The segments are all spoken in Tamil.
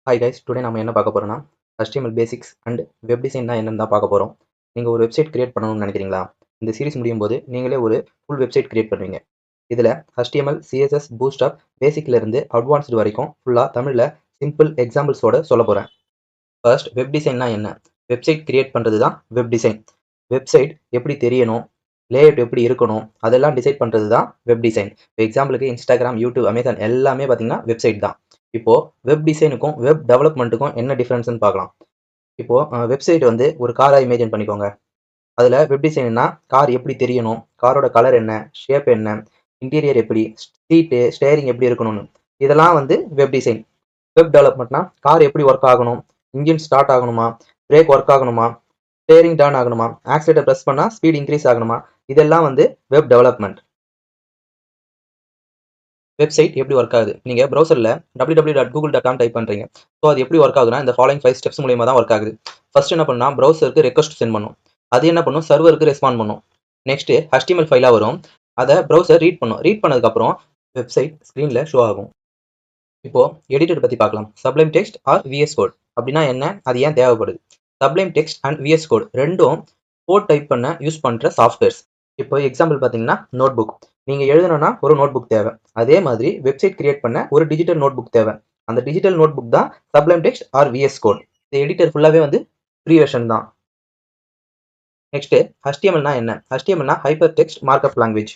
ஹாய் கைஸ், டுடே நம்ம என்ன பார்க்க போறோம்னா HTML basics and web design தான் என்னன்னு தான் பார்க்க போகிறோம். நீங்கள் ஒரு வெப்சைட் கிரியேட் பண்ணணும்னு நினைக்கிறீங்களா? இந்த சீரிஸ் முடியும் போது நீங்களே ஒரு ஃபுல் வெப்சைட் கிரியேட் பண்ணுவீங்க. இதில் HTML, CSS, பூட்ஸ்ட்ராப் பேசிக்லேருந்து அட்வான்ஸ்டு வரைக்கும் ஃபுல்லாக தமிழில் சிம்பிள் எக்ஸாம்பிள்ஸோட சொல்ல போகிறேன். ஃபர்ஸ்ட், வெப் டிசைன்னா என்ன? வெப்சைட் கிரியேட் பண்ணுறது தான் வெப் டிசைன். வெப்சைட் எப்படி தெரியணும், லேஅவுட் எப்படி இருக்கணும், அதெல்லாம் டிசைட் பண்ணுறது தான் வெப் டிசைன். இப்போ எக்ஸாம்பிளுக்கு இன்ஸ்டாகிராம், யூடியூப், அமேசான் எல்லாமே பார்த்தீங்கன்னா வெப்சைட் தான். இப்போ வெப் டிசைனுக்கும் வெப் டெவலப்மெண்ட்டுக்கும் என்ன டிஃபரன்ஸ்னு பார்க்கலாம். இப்போ வெப்சைட் வந்து ஒரு காரை இமேஜின் பண்ணிக்கோங்க. அதில் வெப் டிசைன்னா கார் எப்படி தெரியணும், காரோட கலர் என்ன, ஷேப் என்ன, இன்டீரியர் எப்படி, சீட்டு ஸ்டேரிங் எப்படி இருக்கணும்னு, இதெல்லாம் வந்து வெப் டிசைன். வெப் டெவலப்மெண்ட்னா கார் எப்படி ஒர்க் ஆகணும், இன்ஜின் ஸ்டார்ட் ஆகணுமா, பிரேக் ஒர்க் ஆகணுமா, ஸ்டேரிங் டர்ன் ஆகணுமா, ஆக்சிலேட்டர் ப்ரெஸ் பண்ணால் ஸ்பீட் இன்க்ரீஸ் ஆகணுமா, இதெல்லாம் வந்து வெப் டெவலப்மெண்ட். வெப்சைட் எப்படி ஒர்க் ஆகுது? நீங்கள் ப்ரௌசரில் www.google.com டைப் பண்ணுறீங்க. ஸோ அது எப்படி ஒர்க் ஆகுதுன்னா இந்த ஃபாலோயிங் 5 ஸ்டெப்ஸ் மூலியமாக தான் ஒர்க் ஆகுது. ஃபர்ஸ்ட் என்ன பண்ணால் ப்ரௌசருக்கு ரெக்வஸ்ட் சென்ட் பண்ணும். அது என்ன பண்ணும், சர்வருக்கு ரெஸ்பாண்ட் பண்ணும். நெக்ஸ்ட் HTML ஃபைலாக வரும். அதை ப்ரௌசர் ரீட் பண்ணும். ரீட் பண்ணதுக்கப்புறம் வெப்சைட் ஸ்க்ரீனில் ஷோ ஆகும். இப்போ எடிட்டர் பற்றி பார்க்கலாம். Sublime text or VS code அப்படின்னா என்ன, அது ஏன் தேவைப்படுது? சப்ளைம் டெக்ஸ்ட் அண்ட் விஎஸ் கோட் ரெண்டும் கோட் டைப் பண்ண யூஸ் பண்ணுற சாஃப்ட்வேர்ஸ். இப்போ எக்ஸாம்பிள் பார்த்தீங்கன்னா நோட் புக். நீங்கள் எழுதணும்னா ஒரு நோட் புக் தேவை. அதே மாதிரி வெப்சைட் கிரியேட் பண்ண ஒரு டிஜிட்டல் நோட் புக் தேவை. அந்த டிஜிட்டல் நோட் புக் தான் sublime text or VS code. இந்த எடிட்டர் ஃபுல்லாகவே வந்து ஃப்ரீ வெர்ஷன் தான். நெக்ஸ்ட் HTMLனா என்ன? HTMLனா ஹைப்பர் டெக்ஸ்ட் மார்க்அப் லாங்குவேஜ்.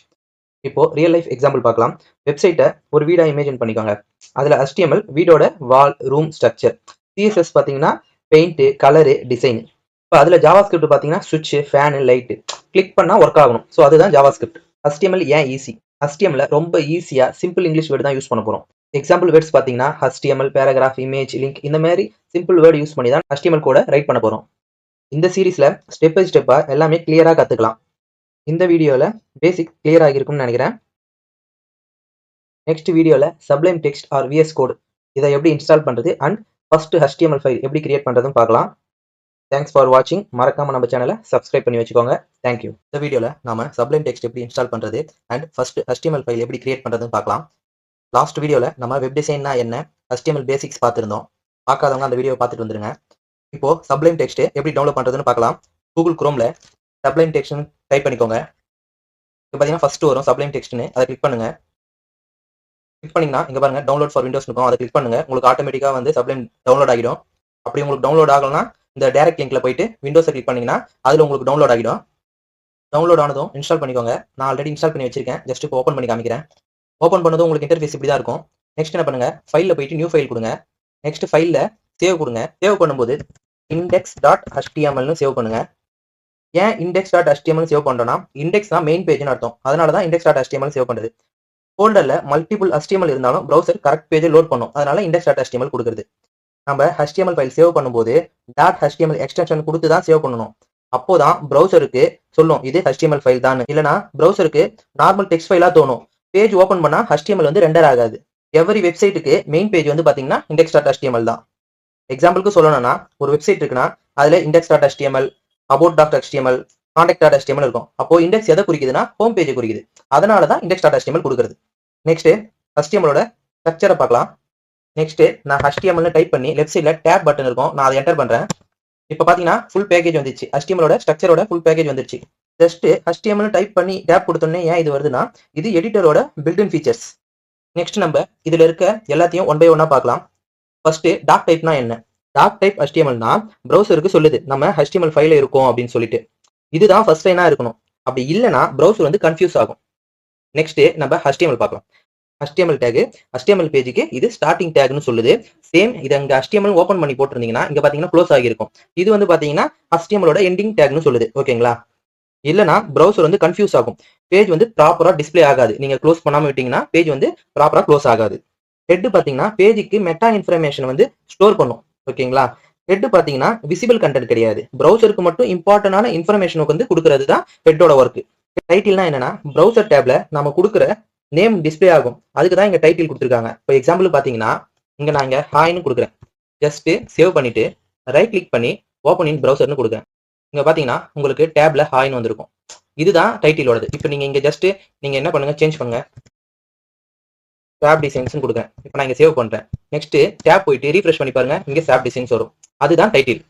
இப்போ ரியல் லைஃப் எக்ஸாம்பிள் பார்க்கலாம். வெப்சைட்டை ஒரு வீடா இமேஜின் பண்ணிக்கோங்க. அதில் HTML வீடோட வால், ரூம், ஸ்ட்ரக்சர். CSS பார்த்தீங்கன்னா பெயிண்ட், கலரு, டிசைன். இப்போ அதில் ஜாவா ஸ்கிரிப்ட் பார்த்தீங்கன்னா சுவிட்ச், ஃபேனு, லைட்டு. கிளிக் பண்ணால் ஒர்க் ஆகணும். ஸோ அதுதான் ஜாவா ஸ்கிரிப்ட். HTML ஏன் ஈஸி? HTML ரொம்ப ஈஸியாக சிம்பிள் இங்கிலீஷ் வேர்டு தான் யூஸ் பண்ண போகிறோம். எக்ஸாம்பிள் வேர்ட்ஸ் பார்த்தீங்கன்னா HTML, பேராகிராஃப், இமேஜ், லிங்க் இந்த மாதிரி சிம்பிள் வேர்டு யூஸ் பண்ணி தான் HTML கூட ரைட் பண்ண போகிறோம். இந்த சீரீஸில் ஸ்டெப் பை ஸ்டெப்பாக எல்லாமே கிளியராக கற்றுக்கலாம். இந்த வீடியோவில் பேசிக் கிளியர் ஆகியிருக்கும்னு நினைக்கிறேன். நெக்ஸ்ட் வீடியோவில் sublime text or VS code இதை எப்படி இன்ஸ்டால் பண்ணுறது அண்ட் ஃபர்ஸ்ட் HTML ஃபைல் எப்படி கிரியேட் பண்ணுறதுன்னு பார்க்கலாம். தேங்க்ஸ் ஃபார் வாட்சிங். மறக்காம நம்ம சேனலை சப்ஸ்கிரைப் பண்ணி வச்சுக்கோங்க. தேங்க்யூ. இந்த வீடியோவில் நாம சப்ளைம் டெக்ஸ்ட் எப்படி இன்ஸ்டால் பண்ணுறது அண்ட் ஃபர்ஸ்ட் HTML ஃபைல் எப்படி கிரியேட் பண்ணுறதுன்னு பார்க்கலாம். லாஸ்ட் வீடியோவில் நம்ம வெப் டிசைன்னா என்ன, HTML பேசிக்ஸ் பார்த்துருந்தோம். பார்க்காதவங்க அந்த வீடியோ பார்த்துட்டு வந்துருங்க. இப்போ சப்ளைம் டெக்ஸ்ட் எப்படி டவுன்லோட் பண்ணுறதுன்னு பார்க்கலாம். கூகுள் குரோமில் சப்ளைம் டெக்ஸ்ட்னு டைப் பண்ணிக்கோங்க. இப்போ பார்த்தீங்கன்னா ஃபர்ஸ்ட் வரும் சப்ளைம் டெக்ஸ்ட்னு, அதை கிளிக் பண்ணுங்க. கிளிக் பண்ணீங்கன்னா இங்க பாருங்க டவுன்லோட் ஃபார் விண்டோஸ் இருக்கும். அதை கிளிக் பண்ணுங்க. உங்களுக்கு ஆட்டோமேட்டிக்கா வந்து சப்ளைம் டவுன்லோட் ஆகிடும். அப்படி உங்களுக்கு டவுன்லோட் ஆகலன்னா இந்த டைரக்ட் லிங்க்ல போயிட்டு விண்டோஸை கிளிக் பண்ணீங்கன்னா அதுல உங்களுக்கு டவுன்லோட் ஆகிடும். டவுன்லோட் ஆனதும் இன்ஸ்டால் பண்ணிக்கோங்க. நான் ஆல்ரெடி இன்ஸ்டால் பண்ணி வச்சிருக்கேன். ஜஸ்ட் இப்போ ஓப்பன் பண்ணி காமிக்கிறேன். ஓப்பன் பண்ணதும் உங்களுக்கு இன்டர்ஃபேஸ் இப்படி தான் இருக்கும். நெக்ஸ்ட் என்ன பண்ணுங்க, ஃபைல்ல போயிட்டு நியூ ஃபைல் கொடுங்க. நெக்ஸ்ட் ஃபைல்ல சேவ் கொடுங்க. சேவ் பண்ணும்போது index.htmlனு சேவ் பண்ணுங்க. ஏன் index.html சேவ் பண்றோம்னா இண்டெக்ஸ் தான் மெயின் பேஜ்னு அர்த்தம். அதனால தான் index.html சேவ் பண்றது. ஃபோல்டர்ல மல்டிபிள் HTML இருந்தாலும் ப்ரௌசர் கரெக்ட் பேஜை லோட் பண்ணும். அதனால index.html கொடுக்குறது. நம்ம HTML ஃபைல் சேவ் பண்ணும்போது .html எக்ஸ்டென்ஷன் கொடுத்து தான் சேவ் பண்ணணும். அப்போதான் ப்ரௌசருக்கு சொல்லும் இது HTML ஃபைல் தான். இல்லைனா ப்ரௌசருக்கு நார்மல் டெக்ஸ்ட் ஃபைலா தோணும். பேஜ் ஓப்பன் பண்ணா HTML வந்து ரெண்டர் ஆகாது. எவரி வெப்சைட்டுக்கு மெயின் பேஜ் வந்து பாத்தீங்கன்னா index.html தான். எக்ஸாம்பிளுக்கு சொல்லணும்னா ஒரு வெப்சைட் இருக்குன்னா அதுல index.html, about.html, contact.html இருக்கும். அப்போ இண்டெக்ஸ் எதை குறிக்குதுன்னா ஹோம் பேஜை குறிக்குது. அதனால தான் index.html கொடுக்குறது. நெக்ஸ்ட் HTMLோட ஸ்ட்ரக்சரை பார்க்கலாம். நெக்ஸ்ட் நான் HTML டைப் பண்ணி லெஃப்ட் சைட்ல டேப் பட்டன் இருக்கும். நான் அதை என்டர் பண்றேன். இப்போ பாத்தீங்கன்னா ஃபுல் பேக்கேஜ் வந்துச்சு. HTMLோட ஸ்ட்ரக்சரோட ஃபுல் பேக்கேஜ் வந்துருச்சு. ஜஸ்ட் HTML டைப் பண்ணி டேப் கொடுத்தோன்னே ஏன் இது வருதுன்னா இது எடிட்டரோட பில்ட்-இன் ஃபீச்சர்ஸ். நெக்ஸ்ட் நம்ம இதுல இருக்க எல்லாத்தையும் ஒன் பை ஒன்னா பார்க்கலாம். ஃபர்ஸ்ட் டாக் டைப்னா என்ன? டாக் டைப் HTMLனா ப்ரௌசருக்கு சொல்லுது நம்ம HTML ஃபைல இருக்கும் அப்படின்னு சொல்லிட்டு. இதுதான் ஃபர்ஸ்ட் லைனா இருக்கணும். அப்படி இல்லைன்னா ப்ரௌசர் வந்து கன்ஃபியூஸ் ஆகும். நெக்ஸ்ட் நம்ம HTML பார்க்கலாம். HTML டேக் HTML பேஜுக்கு இது ஸ்டார்டிங் டேக்னு சொல்லுது. சேம் இதை இங்க HTML ஓப்பன் பண்ணி போட்டிருந்தீங்கன்னா இங்க பாத்தீங்கன்னா க்ளோஸ் ஆகிருக்கும். இது வந்து பாத்தீங்கன்னா HTMLோட எண்டிங் டேக்னு சொல்லுது. ஓகேங்களா? இல்லைனா ப்ரௌசர் வந்து கன்ஃபியூஸ் ஆகும். பேஜ் வந்து ப்ராப்பரா டிஸ்பிளே ஆகாது. நீங்க க்ளோஸ் பண்ணாம விட்டீங்கன்னா பேஜ் வந்து ப்ராப்பரா க்ளோஸ் ஆகாது. ஹெட் பாத்தீங்கன்னா பேஜுக்கு மெட்டா இன்ஃபர்மேஷன் வந்து ஸ்டோர் பண்ணும். ஓகேங்களா? ஹெட் பாத்தீங்கன்னா விசிபிள் கண்டென்ட் கிடையாது. ப்ரௌசருக்கு மட்டும் இம்பார்ட்டன்டான இன்ஃபர்மேஷனுக்கு வந்து கொடுக்கறது தான் ஹெட்டோட ஒர்க். டைட்டில்னா என்னன்னா ப்ரௌசர் டேப்ல நம்ம கொடுக்குற நேம் டிஸ்பிளே ஆகும். அதுக்கு தான் இங்க டைட்டில் கொடுத்துருக்காங்க. இப்போ எக்ஸாம்பிள் பாத்தீங்கன்னா இங்க நான் இங்க ஹாய்னு கொடுக்குறேன். ஜஸ்ட் சேவ் பண்ணிட்டு ரைட் கிளிக் பண்ணி ஓப்பன் இன் ப்ரௌசர்னு கொடுக்குறேன். இங்க பாத்தீங்கன்னா உங்களுக்கு டேப்ல ஹாய்னு வந்திருக்கும். இதுதான் டைட்டிலோடது. இப்போ நீங்க இங்க ஜஸ்ட் நீங்க என்ன பண்ணுங்க, சேஞ்ச் பண்ணுங்க. சாப் டிசைன்ஸ் கொடுக்குறேன். இப்போ நான் இங்க சேவ் பண்றேன். நெக்ஸ்ட் டேப் போயிட்டு ரீஃப்ரெஷ் பண்ணி பாருங்க, இங்க சாப் டிசைன்ஸ் வரும். அதுதான் டைட்டில்.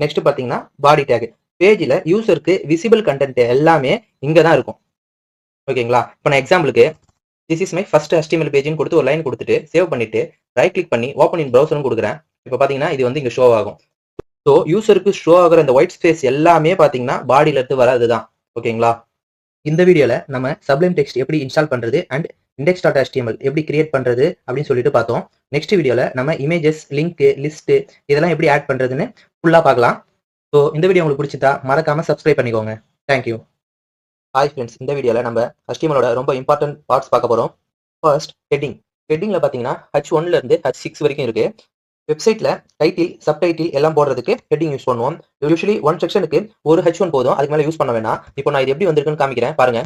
நெக்ஸ்ட் பாத்தீங்கன்னா பாடி டேக். பேஜ்ல யூசருக்கு விசிபிள் கண்டென்ட் எல்லாமே இங்க தான் இருக்கும். ஓகேங்களா? இப்போ நான் எக்ஸாம்பிளுக்கு this is my first HTML பேஜ்னு கொடுத்து ஒரு லைன் கொடுத்துட்டு சேவ் பண்ணிட்டு ரைட் கிளிக் பண்ணி ஓப்பன் இன் ப்ரௌசர்னு கொடுக்குறேன். இப்போ பாத்தீங்கன்னா இது வந்து இங்க ஷோ ஆகும். ஸோ யூசருக்கு ஷோ ஆகிற இந்த ஒயிட் ஸ்பேஸ் எல்லாமே பாத்தீங்கன்னா பாடியில இருந்து வராதுதான். ஓகேங்களா? இந்த வீடியோல நம்ம சப்ளைம் டெக்ஸ்ட் எப்படி இன்ஸ்டால் பண்றது அண்ட் index.html எப்படி கிரியேட் பண்றது அப்படின்னு சொல்லிட்டு பார்த்தோம். நெக்ஸ்ட் வீடியோல நம்ம இமேஜஸ், லிங்க், லிஸ்ட் இதெல்லாம் எப்படி ஆட் பண்றதுன்னு ஃபுல்லா பார்க்கலாம். ஸோ இந்த வீடியோ உங்களுக்கு பிடிச்சிட்டா மறக்காம சப்ஸ்கிரைப் பண்ணிக்கோங்க. தேங்க்யூ. ஹாய் ஃப்ரெண்ட்ஸ், இந்த வீடியோல நம்ம HTML ரொம்ப இம்பார்ட்டன்ட் பார்ட்ஸ் பார்க்க போறோம். First heading. ஹெட்டிங்ல பாத்தீங்கன்னா H1ல இருந்து H6 வரைக்கும் இருக்கு. வெப்சைட்ல டைட்டில், சப்டைட்டில் எல்லாம் போடுறதுக்கு ஹெட்டிங் யூஸ் பண்ணுவோம். யூசுவலி ஒன் செக்ஷனுக்கு ஒரு H1 போதும், அதுக்கு மேல யூஸ் பண்ண வேணாம். இப்போ நான் இது எப்படி வந்திருக்குன்னு காமிக்கிறேன் பாருங்க.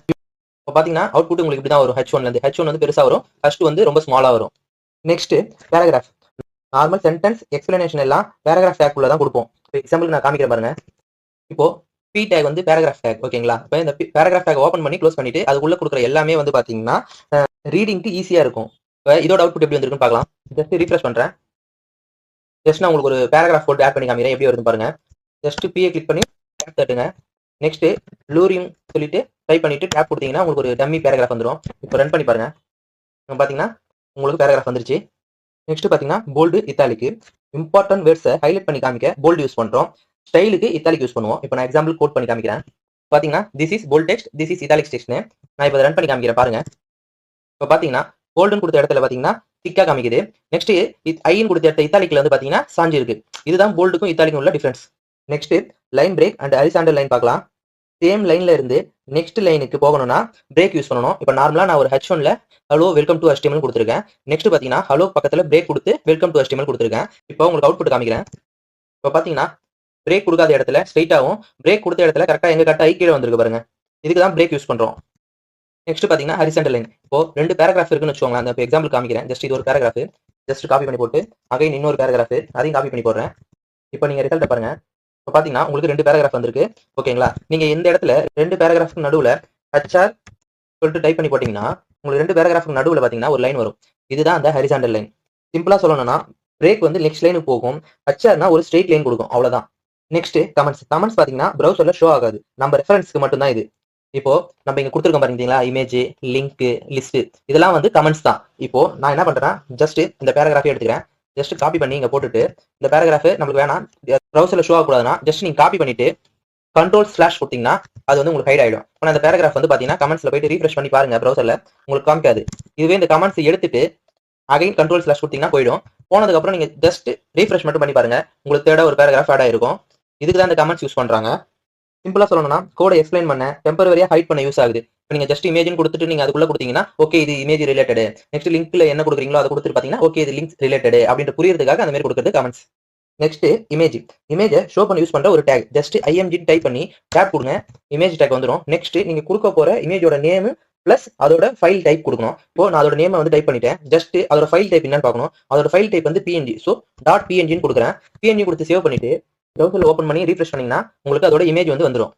இப்போ பாத்தீங்கன்னா அவுட்புட் உங்களுக்கு இப்படி தான் வரும். H1ல இருந்து H1 வந்து பெருசா வரும், H2 வந்து ரொம்ப ஸ்மாலா வரும். Next paragraph. Normal sentence, explanation எல்லாம் பேராகிராஃப் டேக் குள்ள தான் கொடுப்போம். எக்ஸாம்பிள் நான் காமிக்கிறேன் பாருங்க. இப்போ பி டேக் வந்து பேராகிராஃப் டேக். ஓகேங்களா? இப்போ இந்த பேராகிராஃப் டேக் ஓபன் பண்ணி க்ளோஸ் பண்ணிட்டு அதுக்குள்ள கொடுக்குற எல்லாமே வந்து பாத்தீங்கன்னா ரீடிங்க்கு ஈஸியா இருக்கும். இப்போ இதோட அவுட்புட் எப்படி வந்திருக்குன்னு பார்க்கலாம். ஜஸ்ட் ரீஃப்ரெஷ் பண்றேன். ஜஸ்ட் நான் உங்களுக்கு ஒரு பேராகிராஃப் போட்டு ஆட் பண்ணி காமிக்கிறேன், எப்படி வருது பாருங்க. ஜஸ்ட் பிஏ கிளிக் பண்ணி டேப் தட்டுங்க. நெக்ஸ்ட் லூரியும் சொல்லிட்டு டைப் பண்ணிட்டு டேப் கொடுத்தீங்கன்னா உங்களுக்கு ஒரு டம்மி பேராகிராஃப் வந்துடும். இப்போ ரன் பண்ணி பாருங்க. பாத்தீங்கன்னா உங்களுக்கு பேராகிராஃப் வந்துருச்சு. நெக்ஸ்ட் பாத்தீங்கன்னா போல்டு, இத்தாலிக்கு. இம்பார்ட்டன்ட் வேர்ட்ஸை ஹைலைட் பண்ணி காமிக்க போல்டு யூஸ் பண்றோம். ஸ்டைலுக்கு இத்தாலிக் யூஸ் பண்ணுவோம். இப்போ நான் எக்ஸாம்பிள் கோட் பண்ணி காமிக்கிறேன். பாத்தீங்கன்னா this is bold text, this is italic டெக்ஸ்ட்னு நான் இப்போ ரன் பண்ணி காமிக்கிறேன் பாருங்க. இப்போ பாத்தீங்கன்னா போல்டுன்னு கொடுத்த இடத்துல பாத்தீங்கன்னா திக்கா காமிக்குது. நெக்ஸ்ட் ஐன்னு கொடுத்த இடத்த இத்தாலிக்ல வந்து பாத்தீங்கன்னா சாஞ்சி இருக்கு. இதுதான் போல்டுக்கும் இத்தாலிக்கும் உள்ள difference. Next line break and horizontal line பார்க்கலாம். சேம் லைன்ல இருந்து நெக்ஸ்ட் லைனுக்கு போகணும்னா பிரேக் யூஸ் பண்ணணும். இப்போ நார்மலா நான் ஒரு H1ல ஹலோ வெல்கம் டு HTML கொடுத்துருக்கேன். நெக்ஸ்ட் பாத்தீங்கன்னா ஹலோ பக்கத்துல பிரேக் கொடுத்து வெல்கம் டு HTML கொடுத்துருக்கேன். இப்போ உங்களுக்கு அவுட்புட் காமிக்கிறேன். இப்போ பாத்தீங்கன்னா பிரேக் கொடுக்காத இடத்துல ஸ்ட்ரைட்டாகவும், பிரேக் கொடுத்த இடத்துல கரெக்டா எங்க கரெக்டா கீழே வந்திருக்கு பாருங்க. இதுக்கு தான் பிரேக் யூஸ் பண்றோம். நெக்ஸ்ட் பாத்தீங்கன்னா ஹரிசாண்டல் லைன். இப்போ ரெண்டு பேராகிராஃப் இருக்குன்னு வச்சுக்கோங்க. அந்த எக்ஸாம்பிள் காமிக்கிறேன். ஜஸ்ட் இது ஒரு பேராகிராஃப். ஜஸ்ட் காப்பி பண்ணி போட்டு அகைன் இன்னொரு பேராகிராஃப் அதையும் காப்பி பண்ணி போடுறேன். இப்போ நீங்க ரிசல்ட் பாருங்க. இப்போ பாத்தீங்கன்னா உங்களுக்கு ரெண்டு பேராகிராஃப் வந்திருக்கு. ஓகேங்களா? நீங்க இந்த இடத்துல ரெண்டு பேராகிராஃப்க்கு நடுவுல HR சொல்லிட்டு டைப் பண்ணி போட்டீங்கன்னா உங்களுக்கு ரெண்டு பேராகிராஃப்க்கு நடுவுல பாத்தீங்கன்னா ஒரு லைன் வரும். இதுதான் அந்த ஹரிசாண்டல் லைன். சிம்பிளா சொல்லணும்னா பிரேக் வந்து நெக்ஸ்ட் லைனுக்கு போகும், HRனா ஒரு ஸ்ட்ரெயிட் லைன் கொடுக்கும், அவ்வளவுதான். Next comments. கமெண்ட்ஸ் பாத்தீங்கன்னா ப்ரௌசர்ல ஷோ ஆகாது, நம்ம ரெஃபரன்ஸ்க்கு மட்டும் தான் இது. இப்போ நம்ம இங்க கொடுத்துருக்கோம் பாத்தீங்களா, இமேஜ், லிங்க், லிஸ்ட் இதெல்லாம் வந்து கமெண்ட்ஸ் தான். இப்போ நான் என்ன பண்றேன், ஜஸ்ட் இந்த பேராகிராஃபே எடுத்துக்கிறேன். ஜஸ்ட் காப்பி பண்ணி இங்க போட்டுட்டு இந்த பேராகிராஃப் நம்மளுக்கு வேணாம், ப்ரௌசர்ல ஷோ ஆகக்கூடாதுன்னா ஜஸ்ட் நீங்க காப்பி பண்ணிட்டு Ctrl/ கொடுத்தீங்கன்னா அது வந்து உங்களுக்கு ஹைட் ஆயிடும். ஆனா அந்த பேராகிராஃப் வந்து பாத்தீங்கன்னா கமெண்ட்ஸ்ல போயிட்டு ரீஃப்ரெஷ் பண்ணி பாருங்க, ப்ரௌசர்ல உங்களுக்கு காமிக்காது. இதுவே இந்த கமெண்ட்ஸ் எடுத்துட்டு அகைன் Ctrl/ கொடுத்தீங்கன்னா போயிடும். போனதுக்கு அப்புறம் நீங்க ஜஸ்ட் ரீஃப்ரெஷ் மட்டும் பண்ணி பாருங்க, உங்களுக்கு தேட ஒரு பேராகிராஃப் ஆட் ஆயிருக்கும். இதுக்கு தான் இந்த கமெண்ட்ஸ் யூஸ் பண்றாங்க. சிம்பிளா சொல்லணும்னா கோடை எக்ஸ்பிளைன் பண்ண, டெம்பரரியா ஹைட் பண்ண யூஸ் ஆகுது. இப்போ நீங்க ஜஸ்ட் இமேஜ்னு கொடுத்துட்டு நீங்க அதுக்குள்ள கொடுத்தீங்கன்னா ஓகே இது இமேஜ் ரிலேட்டட், நெக்ஸ்ட் லிங்க்ல என்ன கொடுக்குறீங்களோ அதை கொடுத்துட்டு பாத்தீங்கன்னா ஓகே இது லிங்க் ரிலேட்டட் அப்படின்ற புரியறதுக்காக அந்த மாதிரி கொடுக்குறது கமெண்ட்ஸ். Next image. இமேஜை ஷோ பண்ண யூஸ் பண்ற ஒரு டேக். ஜஸ்ட் IMG டைப் பண்ணி டேப் கொடுங்க, இமேஜ் டேக் வந்துடும். நெக்ஸ்ட் நீங்க கொடுக்க போற இமேஜோட நேம் பிளஸ் அதோட ஃபைல் டைப் கொடுக்கணும். இப்போ நான் அதோட நேமை வந்து டைப் பண்ணிட்டேன். ஜஸ்ட் அதோட ஃபைல் டைப் என்னன்னு பார்க்கணும். அதோட ஃபைல் டைப் வந்து PNG. ஸோ .png கொடுக்குறேன். PNG கொடுத்து சேவ் பண்ணிட்டு ப்ரௌசர்ல ஓப்பன் பண்ணி ரீஃப்ரெஷ் பண்ணீங்கன்னா உங்களுக்கு அதோட இமேஜ் வந்து வந்துடும்.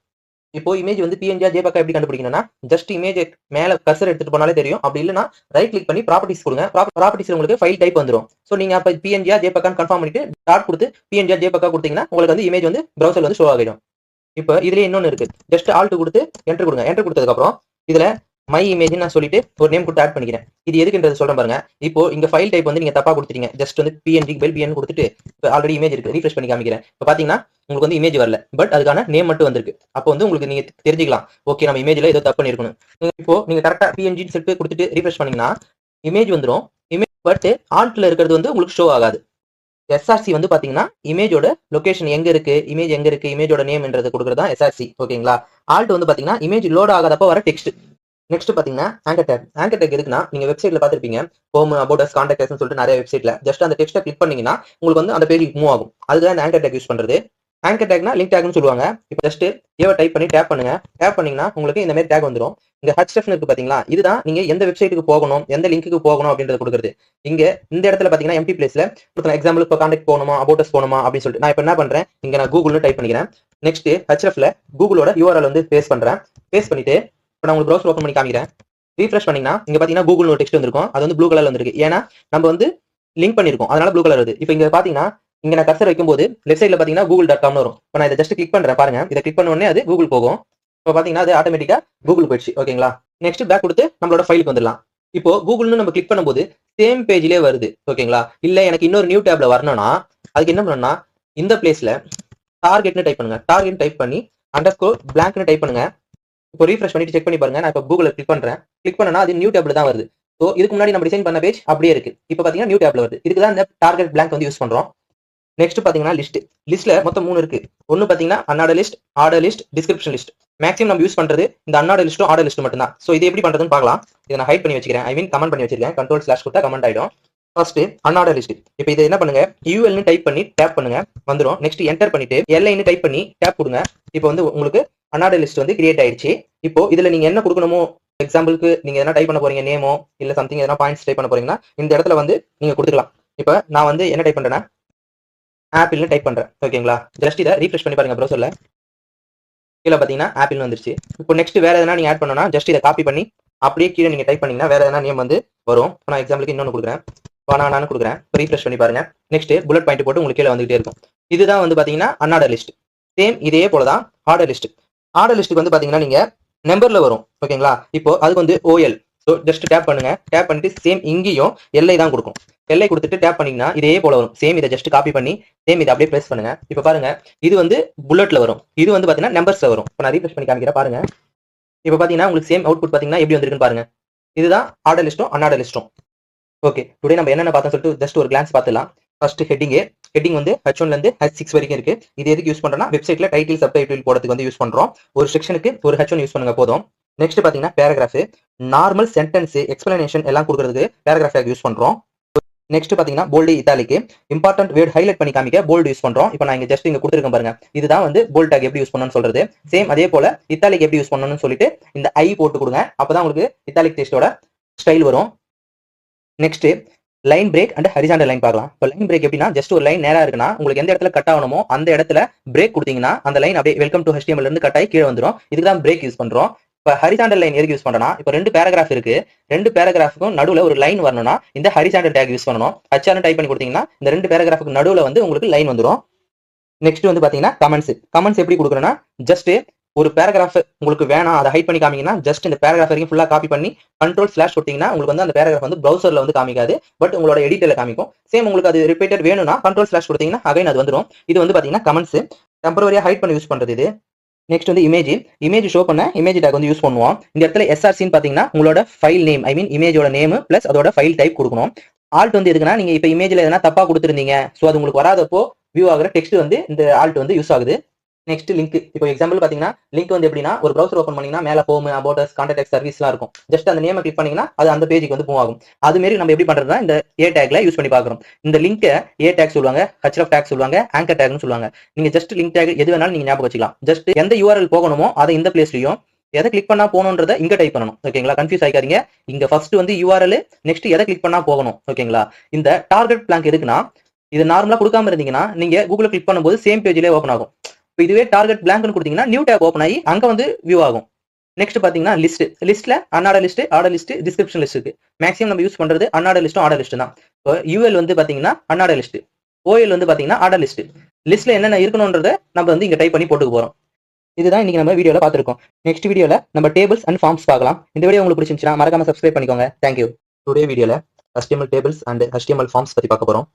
இப்போ இமேஜ் வந்து PNG JPEG எப்படி கண்டுபிடிக்கணும்னா ஜஸ்ட் இமேஜ் மேல கர்சர் எடுத்துட்டு போனாலே தெரியும். அப்படி இல்லைன்னா ரைட் கிளிக் பண்ணி ப்ராப்பர்ட்டிஸ் கொடுங்க. ப்ராப்பர்ட்டிஸ்ல உங்களுக்கு ஃபைல் டைப் வந்துடும். ஸோ நீங்க அப்ப PNG JPEG கன்ஃபார்ம் பண்ணிட்டு டாட் கொடுத்து PNG JPEG கொடுத்தீங்கன்னா உங்களுக்கு வந்து இமேஜ் வந்து ப்ரௌசர்ல வந்து ஷோ ஆகிடும். இப்போ இதுலயே இன்னொன்னு இருக்கு. ஜஸ்ட் ஆல்ட் கொடுத்து என்டர் கொடுங்க. என்டர் கொடுத்ததுக்கு அப்புறம் இதுல மை இமேஜ் நான் சொல்லிட்டு ஒரு நேம் கொடுத்து ஆட் பண்ணிக்கிறேன். இது எதுக்குன்றது சொல்றேன் பாருங்க. இப்போ இங்க ஃபைல் டைப் வந்து நீங்க தப்பா கொடுத்துட்டீங்க. ஜஸ்ட் வந்து PNG PN கொடுத்துட்டு இப்போ ஆல்ரெடி இமேஜ் இருக்கு, ரீஃப்ரெஷ் பண்ணி காமிக்கிறேன். இப்போ பாத்தீங்கன்னா உங்களுக்கு வந்து இமேஜ் வரல, பட் அதுக்கான நேம் மட்டும் வந்திருக்கு. அப்போ வந்து உங்களுக்கு நீங்க தெரிஞ்சுக்கலாம், ஓகே நம்ம இமேஜ்ல ஏதோ தப்பு பண்ணிருக்கணும். இப்போ நீங்க கரெக்டா PNG செட் கொடுத்துட்டு ரீஃப்ரெஷ் பண்ணீங்கன்னா இமேஜ் வந்துடும். இமேஜ் பட் ஆல்ட்ல இருக்கிறது வந்து உங்களுக்கு ஷோ ஆகாது. SRC வந்து பாத்தீங்கன்னா இமேஜோட லொகேஷன் எங்க இருக்கு, இமேஜ் எங்க இருக்கு, இமேஜோட நேம்ன்றது கொடுக்குறது தான் SRC. ஓகேங்களா? ஆல்ட் வந்து பாத்தீங்கன்னா இமேஜ் லோட் ஆகாதப்ப வர டெக்ஸ்ட். நெக்ஸ்ட் பாத்தீங்கன்னா ஆங்கர் டேக். ஆங்கர் டேக் எதுக்குன்னா நீங்க வெப்சைட்ல பாத்திருப்பீங்க, ஹோம், அபவுட் அஸ், கான்டாக்ட் அஸ்னு சொல்லிட்டு நிறைய வெப்சைட்ல ஜஸ்ட் அந்த டெக்ஸ்ட்டை கிளிக் பண்ணீங்கன்னா உங்களுக்கு வந்து அந்த பேஜ் மூவ் ஆகும். அதுதான் இந்த ஆங்கர் டேக் யூஸ் பண்றது. ஆங்கர் டேக்னா லிங்க் டேக்னு சொல்லுவாங்க. இப்போ ஜஸ்ட் ஏவ டைப் பண்ணி டேப் பண்ணுங்க. டேப் பண்ணீங்கன்னா உங்களுக்கு இந்த மாதிரி டேக் வந்துடும். இங்க href இருக்கு பாத்தீங்களா, இதுதான் நீங்க எந்த வெப்சைட்டுக்கு போகணும், எந்த லிங்க்குக்கு போகணும் அப்படின்றது கொடுக்குறது. இங்க இந்த இடத்துல பாத்தீங்கன்னா எம்டி பிளேஸ்ல எக்ஸாம்பிள் இப்போ கான்டாக்ட் போகணுமா, அபவுட் அஸ் போகணுமா அப்படின்னு சொல்லிட்டு நான் இப்போ என்ன பண்றேன், இங்க நான் கூகுள்னு டைப் பண்ணிக்கிறேன். நெக்ஸ்ட் hrefல கூகுளோட URL வந்து பேஸ்ட் பண்றேன். பேஸ்ட் பண்ணிட்டு இப்போ நான் உங்களுக்கு ப்ரௌசர் ஓப்பன் பண்ணி காமிக்கிறேன். ரீஃப்ரெஷ் பண்ணீங்கன்னா இங்க பாத்தீங்கன்னா கூகுள் ஒரு டெக்ஸ்ட் வந்திருக்கும். அது வந்து ப்ளூ கலர்ல வந்திருக்கு. ஏன்னா நம்ம வந்து லிங்க் பண்ணிருக்கோம், அதனால ப்ளூ கலர் வருது. இப்போ இங்க பாத்தீங்கன்னா இங்க நான் கர்சர் வைக்கும்போது லெஃப்ட் சைடுல பாத்தீங்கன்னா google.comனு வரும். இப்போ நான் இதை ஜஸ்ட் கிளிக் பண்றேன் பாருங்க. இதை கிளிக் பண்ண உடனே அது கூகுள் போகும். இப்போ பாத்தீங்கன்னா அது ஆட்டோமேட்டிக்கா கூகுள் போயிடுச்சு. ஓகேங்களா? நெக்ஸ்ட் பேக் கொடுத்து நம்மளோட ஃபைலுக்கு வந்துடலாம். இப்போ கூகுள்னு நம்ம கிளிக் பண்ணும்போது சேம் பேஜ்லயே வருது. ஓகேங்களா? இல்ல எனக்கு இன்னொரு நியூ டேப்ல வரணும்னா அதுக்கு என்ன பண்ணணும்னா இந்த பிளேஸ்ல டார்கெட்னு டைப் பண்ணுங்க. டார்கெட் டைப் பண்ணி _blank டைப் பண்ணுங்க. இப்போ ரீஃப்ரெஷ் பண்ணிட்டு செக் பண்ணி பாருங்க. நான் இப்போ கூகுள்ல கிளிக் பண்றேன். கிளிக் பண்ணனா அது நியூ டேப்ல தான் வருது. சோ இதுக்கு முன்னாடி நம்ம டிசைன் பண்ண பேஜ் அப்படியே இருக்கு. இப்போ பாத்தீங்கன்னா நியூ டேப்ல வருது. இதுக்கு தான் இந்த டார்கெட் blank வந்து யூஸ் பண்றோம். நெக்ஸ்ட் பாத்தீங்கன்னா லிஸ்ட். லிஸ்ட்ல மொத்தம் 3 இருக்கு. ஒன்னு பாத்தீங்கன்னா unordered list, ordered list, description list. Maximum நம்ம யூஸ் பண்றது இந்த அன்ஆர்டர் லிஸ்ட்டும் ஆர்டர் லிஸ்ட் மட்டும் தான். சோ இது எப்படி பண்றதுன்னு பார்க்கலாம். இதை நான் ஹைட் பண்ணி வச்சிருக்கேன். ஐ மீன் கமெண்ட் பண்ணி வச்சிருக்கேன். கண்ட்ரோல்/ கொடுத்தா கமெண்ட் ஆயிடும். First unordered list. இப்போ இதை என்ன பண்ணுங்க, யூஎல்னு டைப் பண்ணி டேப் பண்ணுங்க, வந்துரும். நெக்ஸ்ட் என்டர் பண்ணிட்டு எல்ஐன்னு டைப் பண்ணி டேப் கொடுங்க. இப்போ வந்து உங்களுக்கு அன்ஆர்டர் லிஸ்ட் வந்து கிரியேட் ஆயிடுச்சு. இப்போ இதுல நீங்க என்ன கொடுக்கணுமோ, எக்ஸாம்பிளுக்கு நீங்க என்ன டைப் பண்ண போறீங்க, நேமோ இல்ல சம்திங் எதனா பாயிண்ட்ஸ் டைப் பண்ண போறீங்கன்னா இந்த இடத்துல வந்து நீங்க கொடுத்துக்கலாம். இப்போ நான் வந்து என்ன டைப் பண்றேன்னா ஆப்பிள்னு டைப் பண்றேன். ஓகேங்களா? ஜஸ்ட் இதை ரீஃப்ரெஷ் பண்ணி பாருங்க ப்ரௌசர்ல. கீழே பாத்தீங்கன்னா ஆப்பிள்னு வந்துருச்சு. இப்போ நெக்ஸ்ட் வேற எதனா நீங்க ஆட் பண்ணணும்னா ஜஸ்ட் இதை காப்பி பண்ணி அப்படியே கீழே நீங்க டைப் பண்ணீங்கன்னா வேற எதனா நேம் வந்து வரும். நான் எக்ஸாம்பிளுக்கு இன்னொன்னு கொடுக்குறேன், பனானான்னு கொடுக்குறேன். ரீஃப்ரெஷ் பண்ணி பாருங்க. நெக்ஸ்ட் புல்லட் பாயிண்ட் போட்டு உங்களுக்கு கீழே வந்துகிட்டே இருக்கும். இதுதான் வந்து பாத்தீங்கன்னா அன்ஆர்டர் லிஸ்ட். சேம் இதே போலதான் ஆர்டர் லிஸ்ட். ஆர்டர் லிஸ்ட்டுக்கு வந்து பாத்தீங்கன்னா நீங்க நம்பர்ல வரும். ஓகேங்களா? இப்போ அதுக்கு வந்து ஓஎல். ஸோ ஜஸ்ட் டேப் பண்ணுங்க. டேப் பண்ணிட்டு சேம் இங்கேயும் எல்ஐ தான் கொடுக்கும். எல்ஐ கொடுத்துட்டு டேப் பண்ணீங்கன்னா இதே போல வரும். சேம் இதை ஜஸ்ட் காப்பி பண்ணி சேம் இதை அப்படியே பிரஸ் பண்ணுங்க. இப்போ பாருங்க, இது வந்து புல்லட்ல வரும், இது வந்து பாத்தீங்கன்னா நம்பர்ஸ்ல வரும். இப்போ நான் ரீஃப்ரெஷ் பண்ணி காமிக்கிறேன் பாருங்க. இப்போ பாத்தீங்கன்னா உங்களுக்கு சேம் அவுட்புட் பாத்தீங்கன்னா எப்படி வந்திருக்குன்னு பாருங்க. இதுதான் ஆர்டர் லிஸ்ட்டும் அன்ஆர்டர் லிஸ்ட்டும். ஓகே, டுடே நம்ம என்னென்ன பார்த்தோம் சொல்லிட்டு ஜஸ்ட் ஒரு கிளான்ஸ் பார்த்துலாம். ஃபர்ஸ்ட் ஹெட்டிங் வந்து H1 ல இருந்து H6 வரைக்கும் இருக்கு. இது எதுக்கு யூஸ் பண்றோம்னா வெப்சைட்ல டைட்டில் சப்டைட்டில் போடுறதுக்கு வந்து யூஸ் பண்றோம். ஒரு செக்ஷனுக்கு ஒரு H1 யூஸ் பண்ணுங்க போதும். நெக்ஸ்ட் பாத்தீங்கன்னா பேராகிராஃப், நார்மல் சென்டென்ஸ், எக்ஸ்பிளனேஷன் எல்லாம் கொடுக்கறதுக்கு பேராகிராஃப் யூஸ் பண்றோம். நெக்ஸ்ட் பாத்தீங்கன்னா bold, italic, important word highlight பண்ணி காமிக்க போல்டு யூஸ் பண்றோம். இப்போ நான் இங்க ஜஸ்ட் இங்க கொடுத்துருக்கேன் பாருங்க. இதுதான் வந்து போல்ட் டேக் எப்படி யூஸ் பண்ணணும்னு சொல்றது. சேம் அதே போல இட்டாலிக் எப்படி யூஸ் பண்ணணும்னு சொல்லிட்டு இந்த ஐ போட்டு கொடுங்க. அப்பதான் உங்களுக்கு இட்டாலிக் டெக்ஸ்டோட ஸ்டைல் வரும். Next line break and horizontal line பார்க்கலாம். இப்போ லைன் பிரேக் எப்படின்னா ஜஸ்ட் ஒரு லைன் நேரா இருக்குன்னா உங்களுக்கு எந்த இடத்துல கட் ஆகணுமோ அந்த இடத்துல பிரேக் கொடுத்தீங்கன்னா அந்த லைன் அப்படியே வெல்கம் டு HTML இருந்து கட் ஆகி கீழே வந்துடும். இதுக்கு தான் பிரேக் யூஸ் பண்றோம். இப்போ ஹரிசாண்டல் லைன் எதுக்கு யூஸ் பண்றோம்னா இப்போ 2 பேராகிராஃப் இருக்கு, 2 பேராகிராஃபுக்கும் நடுவுல ஒரு லைன் வரணும்னா இந்த ஹரிசாண்டல் டேக் யூஸ் பண்ணணும். HR டைப் பண்ணி கொடுத்தீங்கன்னா இந்த 2 பேராகிராஃபுக்கு நடுவுல வந்து உங்களுக்கு லைன் வந்துடும். நெக்ஸ்ட் வந்து பாத்தீங்கன்னா கமெண்ட்ஸ் எப்படி கொடுக்குறோம்னா ஜஸ்ட் ஒரு பேராகிராஃப் உங்களுக்கு வேணாம் அதை ஹைட் பண்ணி காமிங்கன்னா ஜஸ்ட் இந்த பேராகிராஃப் வரைக்கும் ஃபுல்லா காப்பி பண்ணி கண்ட்ரோல்/ கொடுத்தீங்கன்னா உங்களுக்கு வந்து அந்த பேராகிராஃப் வந்து ப்ரௌசர்ல வந்து காமிக்காது, பட் உங்களோட எடிட்டர்ல காமிக்கும். சேம் உங்களுக்கு அது ரிப்பீட்டட் வேணும்னா கண்ட்ரோல்/ கொடுத்தீங்கன்னா அகைன் அது வந்துடும். இது வந்து பாத்தீங்கன்னா கமெண்ட்ஸ் டெம்பரரியா ஹைட் பண்ணி யூஸ் பண்றது இது. நெக்ஸ்ட் வந்து இமேஜ் ஷோ பண்ண இமேஜ் டேக் வந்து யூஸ் பண்ணுவோம். இந்த இடத்துல SRCன்னு பாத்தீங்கன்னா உங்களோட ஃபைல் நேம், ஐ மீன் இமேஜோட நேம் பிளஸ் அதோட ஃபைல் டைப் கொடுக்கணும். ஆல்ட் வந்து எதுக்குன்னா நீங்க இப்ப இமேஜ்ல எதனா தப்பா கொடுத்துருந்தீங்க, சோ அது உங்களுக்கு வராதப்போ வியூ ஆகுற டெக்ஸ்ட் வந்து இந்த ஆல்ட் வந்து யூஸ் ஆகுது. Next link. இப்போ எக்ஸாம்பிள் பாத்தீங்கன்னா லிங்க் வந்து எப்படின்னா ஒரு ப்ரௌசர் ஓப்பன் பண்ணீங்கன்னா மேல ஹோம், அபவுட் அஸ், கான்டாக்ட் சர்வீஸ்லாம் இருக்கும். ஜஸ்ட் அந்த நேமை கிளிக் பண்ணீங்கன்னா அது அந்த பேஜுக்கு வந்து மூவ் ஆகும். அது மாதிரி நம்ம எப்படி பண்றதுனா இந்த ஏ டேக்ல யூஸ் பண்ணி பாக்குறோம். இந்த லிங்கை ஏ டேக் சொல்லுவாங்க, href டேக் சொல்லுவாங்க, ஆங்கர் டேக்னு சொல்லுவாங்க. நீங்க ஜஸ்ட் லிங்க் டேக் எது வேணாலும் நீங்க ஞாபகம் வச்சுக்கலாம். ஜஸ்ட் எந்த URL போகணுமோ அதை இந்த பிளேஸ்லயும் எதை கிளிக் பண்ணா போகணுன்றத இங்க டைப் பண்ணணும். ஓகேங்களா? கன்ஃபியூஸ் ஆயிக்காதீங்க. இங்க ஃபர்ஸ்ட் வந்து URL, நெக்ஸ்ட் எதை கிளிக் பண்ணா போகணும். ஓகேங்களா? இந்த டார்கெட் பிளாங்க் எதுக்குன்னா இது நார்மலா கொடுக்காம இருந்தீங்கன்னா நீங்க கூகுள் கிளிக் பண்ணும்போது சேம் பேஜ்லயே ஓப்பன் ஆகும். இப்போ இதுவே டார்கெட் பிளாங்க்னு கொடுத்தீங்கன்னா நியூ டேப் ஓப்பன் ஆகி அங்க வந்து வியூ ஆகும். நெக்ஸ்ட் பாத்தீங்கன்னா லிஸ்ட்ல unordered list, ordered list, description list இருக்கு. மேக்ஸிமம் நம்ம யூஸ் பண்றது அன்ஆர்டர் லிஸ்டும் ஆர்டர் லிஸ்ட் தான். இப்போ UL வந்து பாத்தீங்கன்னா அன்ஆர்டர் லிஸ்ட், OL வந்து பாத்தீங்கன்னா ஆர்டர் லிஸ்ட். லிஸ்ட்ல என்னென்ன இருக்கணும்ன்றத நம்ம வந்து இங்க டைப் பண்ணி போட்டுக்க போறோம். இதுதான் இன்னைக்கு நம்ம வீடியோல பாத்துருக்கோம். நெக்ஸ்ட் வீடியோல நம்ம டேபிள்ஸ் அண்ட் ஃபார்ம்ஸ் பார்க்கலாம். இந்த வீடியோ உங்களுக்கு பிடிச்சிருந்துச்சுன்னா மறக்காம சப்ஸ்கிரைப் பண்ணிக்கோங்க. தேங்க்யூ. டுடே வீடியோல HTML tables and HTML forms பத்தி பார்க்க போறோம்.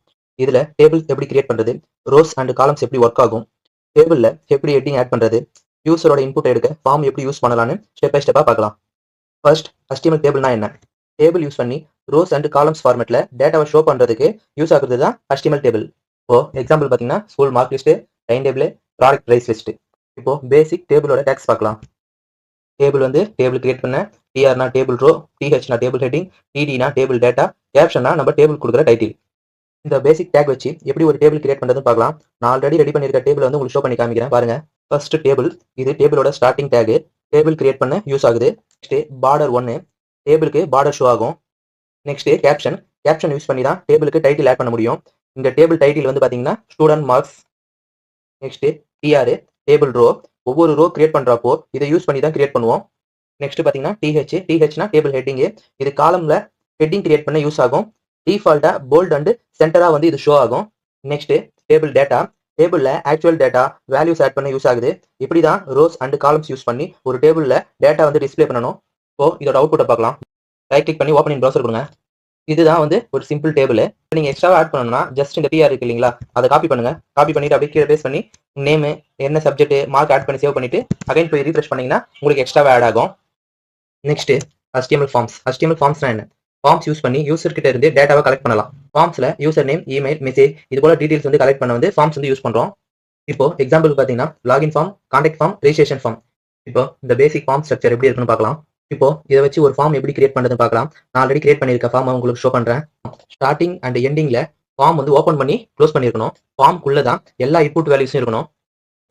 இதுல டேபிள்ஸ் எப்படி கிரியேட் பண்றது, ரோஸ் அண்ட் காலம்ஸ் எப்படி ஒர்க் ஆகும், டேபிள்ல எப்படி ஹெட்டிங் ஆட் பண்றது, யூசரோட இன்புட் எடுக்க ஃபார்ம் எப்படி யூஸ் பண்ணலாம்னு ஸ்டெப் பை ஸ்டெப்பா பார்க்கலாம். ஃபர்ஸ்ட் HTML டேபிள்னா என்ன? டேபிள் யூஸ் பண்ணி ரோஸ் அண்ட் காலம்ஸ் ஃபார்மேட்ல டேட்டாவை ஷோ பண்றதுக்கு யூஸ் ஆகுறது தான் HTML டேபிள். இப்போ எக்ஸாம்பிள் பாத்தீங்கன்னா school mark list, time table, product price list. இப்போ பேசிக் டேபிளோட டேக்ஸ் பார்க்கலாம். டேபிள் வந்து டேபிள் கிரியேட் பண்ண, TRனா டேபிள் ரோ, THனா டேபிள் ஹெட்டிங், TDனா டேபிள் டேட்டா, கேப்ஷனா நம்ம டேபிள் கொடுக்குற டைட்டில். இந்த பேசிக் டேக் வச்சு எப்படி ஒரு டேபிள் கிரியேட் பண்றதுன்னு பார்க்கலாம். நான் ஆல்ரெடி ரெடி பண்ணிருக்க டேபிள் வந்து உங்களுக்கு ஷோ பண்ணி காமிக்கிறேன் பாருங்க. ஃபர்ஸ்ட் டேபிள், இது டேபிளோட ஸ்டார்டிங் டேக், டேபிள் கிரியேட் பண்ண யூஸ் ஆகுது. நெக்ஸ்ட் பார்டர் 1, டேபிளுக்கு பார்டர் ஷோ ஆகும். நெக்ஸ்ட் கேப்ஷன் யூஸ் பண்ணி தான் டேபிளுக்கு டைட்டில் ஆட் பண்ண முடியும். இந்த டேபிள் டைட்டில் வந்து பாத்தீங்கன்னா student marks. Next TR, table row. ஒவ்வொரு ரோ கிரியேட் பண்றப்போ இதை யூஸ் பண்ணி தான் கிரியேட் பண்ணுவோம். நெக்ஸ்ட் பாத்தீங்கன்னா டிஹெச்னா டேபிள் ஹெட்டிங். இது காலம்ல ஹெட்டிங் கிரியேட் பண்ண யூஸ் ஆகும். டிஃபால்ட்டா போல்ட் அண்ட் சென்டரா வந்து இது ஷோ ஆகும். Next table data. டேபிள்ல ஆக்சுவல் டேட்டா வேல்யூஸ் ஆட் பண்ண யூஸ் ஆகுது. இப்படிதான் ரோஸ் அண்ட் காலம்ஸ் யூஸ் பண்ணி ஒரு டேபிள்ல டேட்டா வந்து டிஸ்ப்ளே பண்ணணும். இப்போ இதோட அவுட்புட்டை பார்க்கலாம். ரைட் கிளிக் பண்ணி ஓப்பன் இன் ப்ரௌசர் கொடுங்க. இதுதான் வந்து ஒரு சிம்பிள் டேபிள். நீங்க எக்ஸ்ட்ரா ஆட் பண்ணணும்னா ஜஸ்ட் இந்த டிஆர் இருக்கு இல்லைங்களா, அதை காப்பி பண்ணுங்க. காப்பி பண்ணிட்டு அப்படியே கீழே பேஸ்ட் பண்ணி நேம் என்ன சப்ஜெக்ட் மார்க் ஆட் பண்ணி சேவ் பண்ணிட்டு அகைன் போய் ரீஃப்ரெஷ் பண்ணீங்கன்னா உங்களுக்கு எக்ஸ்ட்ராவே ஆட் ஆகும். Next HTML forms. HTML ஃபார்ம்ஸ்னா என்ன? ஃபார்ம்ஸ் யூஸ் பண்ணி யூசர் கிட்ட இருந்து டேட்டாவை கலெக்ட் பண்ணலாம். ஃபார்ம்ஸ்ல யூசர் நேம், இமெயில், மெசேஜ் இது போல டீடைல்ஸ் வந்து கலெக்ட் பண்ண வந்து ஃபார்ம்ஸ் வந்து யூஸ் பண்றோம். இப்போ எக்ஸாம்பிள் பாத்தீங்கன்னா login form, contact form, registration form. இப்போ இந்த பேசிக் ஃபார்ம் ஸ்ட்ரக்சர் எப்படி இருக்குன்னு பார்க்கலாம். இப்போ இதை வச்சு ஒரு ஃபார்ம் எப்படி கிரியேட் பண்றதுன்னு பார்க்கலாம். நான் ஆல்ரெடி கிரியேட் பண்ணிருக்க ஃபார்ம் உங்களுக்கு ஷோ பண்றேன். ஸ்டார்டிங் அண்ட் எண்டிங்ல ஃபார்ம் வந்து ஓப்பன் பண்ணி க்ளோஸ் பண்ணிருக்கணும். ஃபார்ம்க்குள்ள தான் எல்லா இன்புட் வேல்யூஸும் இருக்கணும்.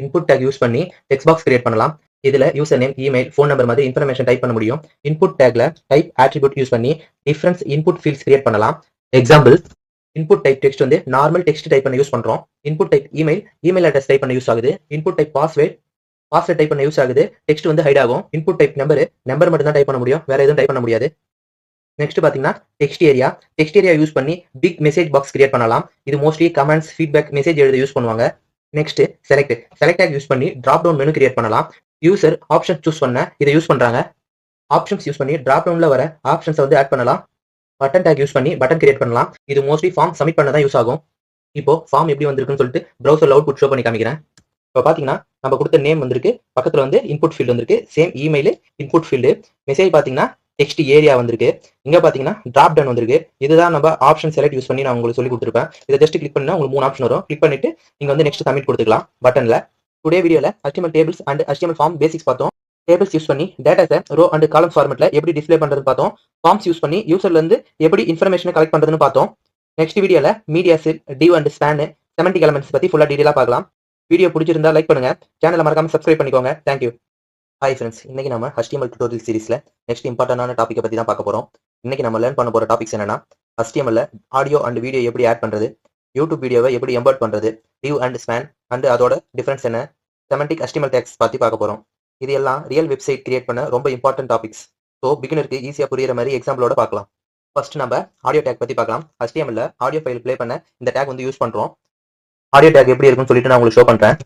இன்புட் டேக் யூஸ் பண்ணி டெக்ஸ்ட் பாக்ஸ் கிரியேட் பண்ணலாம். இதுல user name, email, phone number மாதிரி இன்ஃபர்மேஷன் டைப் பண்ண முடியும். இன்புட் டேக்ல டைப் ஆட்ரிபியூட் யூஸ் பண்ணி டிஃபரன்ஸ் இன்புட் ஃபீல்ட்ஸ் கிரியேட் பண்ணலாம். எக்ஸாம்பிள் இன்புட் டைப் டெக்ஸ்ட் வந்து நார்மல் டெக்ஸ்ட் டைப் பண்ண யூஸ் பண்றோம். Input type email address type பண்ண யூஸ் ஆகுது. இன்புட் டைப் பாஸ்வேர்ட் டைப் பண்ண யூஸ் ஆகுது. டெக்ஸ்ட் வந்து ஹைட் ஆகும். இன்புட் டைப் நம்பர் மட்டும் தான் டைப் பண்ண முடியும், வேற எதுவும் டைப் பண்ண முடியாது. நெக்ஸ்ட் பாத்தீங்கன்னா டெக்ஸ்ட் ஏரியா யூஸ் பண்ணி பிக் மெசேஜ் பாக்ஸ் கிரியேட் பண்ணலாம். இது மோஸ்ட்லி கமெண்ட்ஸ், ஃபீட்பேக், மெசேஜ் எழுத யூஸ் பண்ணுவாங்க. நெக்ஸ்ட் செலக்ட் டேக் யூஸ் பண்ணி டிராப் டவுன் மெனு கிரியேட் பண்ணலாம். யூசர் ஆப்ஷன் சூஸ் பண்ண இதை யூஸ் பண்றாங்க. ஆப்ஷன்ஸ் யூஸ் பண்ணி டிராப் டவுன்ல வர ஆப்ஷன்ஸ் வந்து ஆட் பண்ணலாம். பட்டன் டேக் யூஸ் பண்ணி பட்டன் கிரியேட் பண்ணலாம். இது மோஸ்ட்லி ஃபார்ம் சப்மிட் பண்ண தான் யூஸ் ஆகும். இப்போ ஃபார்ம் எப்படி வந்திருக்குன்னு சொல்லிட்டு ப்ரௌசர்ல அவுட்புட் ஷோ பண்ணி காமிக்கிறேன். இப்போ பாத்தீங்கன்னா நம்ம கொடுத்த நேம் வந்திருக்கு, பக்கத்துல வந்து இன்புட் ஃபீல்டு வந்திருக்கு, same email input field. Message பாத்தீங்கன்னா டெக்ஸ்ட் ஏரியா வந்திருக்கு. இங்க பாத்தீங்கன்னா டிராப் டவுன் வந்திருக்கு. இதுதான் நம்ம ஆப்ஷன் செலக்ட் யூஸ் பண்ணி நான் உங்களுக்கு சொல்லி கொடுத்துருப்பேன். இதை ஜஸ்ட் கிளிக் பண்ணா உங்களுக்கு 3 ஆப்ஷன் வரும். கிளிக் பண்ணிட்டு நீங்க வந்து நெக்ஸ்ட் சப்மிட் கொடுத்துக்கலாம் பட்டன்ல. டுடே வீடியோல HTML tables and HTML form basics பார்த்தோம். டேபிள்ஸ் யூஸ் பண்ணி டேட்டாஸை ரோ அண்ட் காலம் ஃபார்மெட்ல எப்படி டிஸ்ப்ளே பண்றது பார்த்தோம். ஃபார்ம்ஸ் யூஸ் பண்ணி யூசர்ல இருந்து எப்படி இன்ஃபர்மேஷனை கலெக்ட் பண்றதுன்னு பார்த்தோம். நெக்ஸ்ட் வீடியோல medias, div and span, semantic elements பத்தி ஃபுல்லா டீடைலா பார்க்கலாம். வீடியோ பிடிச்சிருந்தா லைக் பண்ணுங்க, சேனலை மறக்காம சப்ஸ்கிரைப் பண்ணிக்கோங்க. தேங்க்யூ. ஹாய் ஃப்ரெண்ட்ஸ், இன்னைக்கு நம்ம HTML டியூட்டோரியல் சீரிஸ்ல நெக்ஸ்ட் இம்பார்ட்டன்டான டாபிக்கை பத்தி தான் பார்க்க போறோம். இன்னைக்கு நம்ம லேர்ன் பண்ண போற டாபிக்ஸ் என்னன்னா HTML ஆடியோ அண்ட் வீடியோ எப்படி ஆட் பண்றது, யூடியூப் வீடியோவை எப்படி எம்பர்ட் பண்றது, டிவ் அண்ட் ஸ்பேன் அண்ட் அதோட டிஃபரன்ஸ் என்ன, செமண்டிக் HTML டேக்ஸ் பத்தி பார்க்க போறோம். இது எல்லாம் ரியல் வெப்சைட் கிரியேட் பண்ண ரொம்ப இம்பார்ட்டன்ட் டாபிக்ஸ். ஸோ பிகினருக்கு ஈஸியா புரியுற மாதிரி எக்ஸாம்பிளோட பார்க்கலாம். ஃபர்ஸ்ட் நம்ம ஆடியோ டேக் பத்தி பார்க்கலாம். HTML ஆடியோ ஃபைல் ப்ளே பண்ண இந்த டேக் வந்து யூஸ் பண்றோம். ஆடியோ டேக் எப்படி இருக்குன்னு சொல்லிட்டு நான் உங்களுக்கு ஷோ பண்றேன்.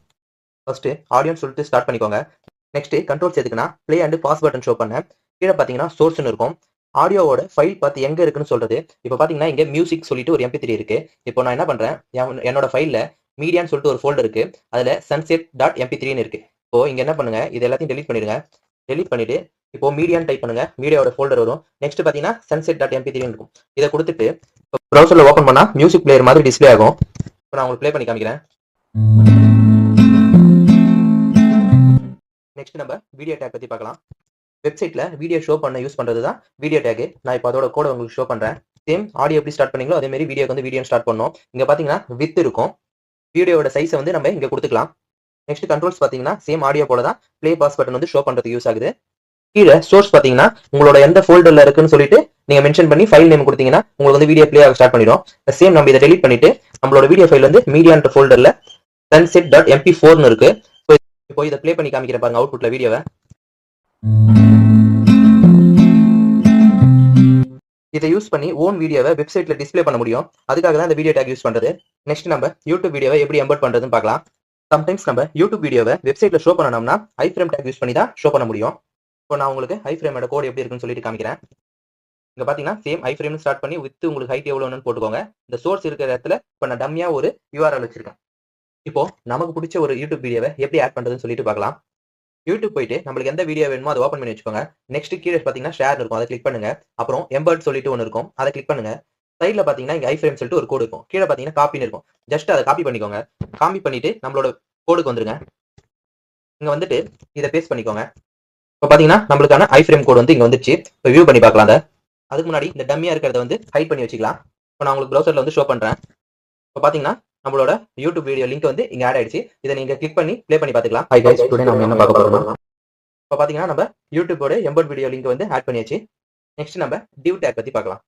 ஃபர்ஸ்ட் ஆடியோன்னு சொல்லிட்டு ஸ்டார்ட் பண்ணிக்கோங்க. நெக்ஸ்ட் கண்ட்ரோல்ஸ் எதுக்குன்னா play and pass button show பண்ண கீழே பாத்தீங்கன்னா சோர்ஸ்னு இருக்கும். ஆடியோவோட ஃபைல் பார்த்து எங்க இருக்குன்னு சொல்றது. இப்போ பாத்தீங்கன்னா இங்க மியூசிக் சொல்லிட்டு ஒரு MP3 இருக்கு. இப்போ நான் என்ன பண்றேன், என்னோட ஃபைல்ல மீடியான்னு சொல்லிட்டு ஒரு ஃபோல்டர் இருக்கு. அதுல sunset.mp3 இருக்கு. இப்போ இங்க என்ன பண்ணுங்க, இது எல்லாத்தையும் டெலிட் பண்ணிடுங்க. டெலிட் பண்ணிட்டு இப்போ மீடியான்னு டைப் பண்ணுங்க. மீடியாவோட ஃபோல்டர் வரும். நெக்ஸ்ட் பாத்தீங்கன்னா sunset.mp3 இருக்கும். இதை கொடுத்துட்டு ப்ரௌசர்ல ஓபன் பண்ணா மியூசிக் பிளேயர் மாதிரி டிஸ்ப்ளே ஆகும். இப்போ நான் உங்களுக்கு ப்ளே பண்ணி காமிக்கிறேன். நெக்ஸ்ட் நம்ம வீடியோ டேக் பத்தி பார்க்கலாம். வெப்சைட்ல வீடியோ ஷோ பண்ண யூஸ் பண்றது தான் வீடியோ டேக். நான் இப்போ அதோட கோட் உங்களுக்கு ஷோ பண்றேன். சேம் ஆடியோ எப்படி ஸ்டார்ட் பண்ணீங்களோ அதே மாதிரி வீடியோக்கு வந்து வீடியோ ஸ்டார்ட் பண்ணோம். இங்க பாத்தீங்கன்னா வித் இருக்கும். வீடியோட சைஸை வந்து நம்ம இங்க கொடுத்துக்கலாம். நெக்ஸ்ட் கண்ட்ரோல்ஸ் பாத்தீங்கன்னா சேம் ஆடியோ போல தான் பிளே பாஸ் பட்டன் வந்து ஷோ பண்றதுக்கு யூஸ் ஆகுது. கீழே சோர்ஸ் பாத்தீங்கன்னா உங்களோட எந்த ஃபோல்டர்ல இருக்குன்னு சொல்லிட்டு நீங்க மென்ஷன் பண்ணி ஃபைல் நேம் கொடுத்தீங்கன்னா உங்களுக்கு வந்து வீடியோ பிளே ஆக ஸ்டார்ட் பண்ணிடும். சேம் நம்ம இதை டெலிட் பண்ணிட்டு நம்மளோட வீடியோ ஃபைல் வந்து மீடியான்ற ஃபோல்டர்ல sunset.mp4 இருக்கு. இப்போ இதை ப்ளே பண்ணி காமிக்கிறேன் பாருங்க அவுட்புட்ல வீடியோவை. இதை யூஸ் பண்ணி ஓன் வீடியோவை வெப்சைட்ல டிஸ்ப்ளே பண்ண முடியும். அதுக்காக தான் இந்த வீடியோ டேக் யூஸ் பண்றது. நெக்ஸ்ட் நம்ம யூடியூப் வீடியோவை எப்படி எம்பர்ட் பண்றதுன்னு பார்க்கலாம். சம்டைம்ஸ் நம்ம யூடியூப் வீடியோவை வெப்சைட்ல ஷோ பண்ணணும்னா ஐஃப்ரேம் டேக் யூஸ் பண்ணி தான் ஷோ பண்ண முடியும். இப்போ நான் உங்களுக்கு ஐஃப்ரேமோட கோட் எப்படி இருக்குன்னு சொல்லிட்டு காமிக்கிறேன். இங்க பாத்தீங்கன்னா சேம் ஐஃப்ரேம் ஸ்டார்ட் பண்ணி வித் உங்களுக்கு ஹைட் எவ்வளவுன்னு போட்டுக்கோங்க. இந்த சோர்ஸ் இருக்கிற இடத்துல இப்போ நான் டம்மியா ஒரு URL வச்சிருக்கேன். இப்போ நமக்கு பிடிச்ச ஒரு யூடியூப் வீடியோவை எப்படி ஆட் பண்றதுன்னு சொல்லிட்டு பார்க்கலாம். யூடியூப் போயிட்டு நம்மளுக்கு எந்த வீடியோ வேணுமோ அதை ஓப்பன் பண்ணி வச்சுக்கோங்க. நெக்ஸ்ட் கீழே பாத்தீங்கன்னா ஷேர் இருக்கும், அதை கிளிக் பண்ணுங்க. அப்புறம் எம்பர்ட் சொல்லிட்டு ஒன்று இருக்கும், அதை கிளிக் பண்ணுங்க. சைட்ல பாத்தீங்கன்னா இங்க ஐஃப்ரேம் சொல்லிட்டு ஒரு கோடு இருக்கும். கீழே பாத்தீங்கன்னா காப்பின்னு இருக்கும். ஜஸ்ட் அதை காப்பி பண்ணிக்கோங்க. காப்பி பண்ணிட்டு நம்மளோட கோடுக்கு வந்துருங்க. இங்க வந்துட்டு இதை பேஸ்ட் பண்ணிக்கோங்க. இப்போ பாத்தீங்கன்னா நம்மளுக்கான ஐஃப்ரேம் கோடு வந்து இங்க வந்துச்சு. இப்போ வியூ பண்ணி பார்க்கலாம். அதுக்கு முன்னாடி இந்த டம்மியா இருக்கிறத வந்து ஹைட் பண்ணி வச்சுக்கலாம். இப்போ நான் உங்களுக்கு ப்ரௌசர்ல வந்து ஷோ பண்றேன். இப்போ பாத்தீங்கன்னா நம்மளோட யூடியூப் வீடியோ லிங்க் வந்து இங்க ஆட் ஆயிடுச்சு. இதை நீங்க கிளிக் பண்ணி ப்ளே பண்ணி பாத்துக்கலாம். ஹை गाइस, டுடே நாம என்ன பார்க்க போறோம்னா இப்போ பாத்தீங்கன்னா நம்ம யூடியூபோட எம்பர்ட் வீடியோ லிங்க் வந்து ஆட் பண்ணியாச்சு. நெக்ஸ்ட் நம்ம டிவ் டேக் பத்தி பார்க்கலாம்.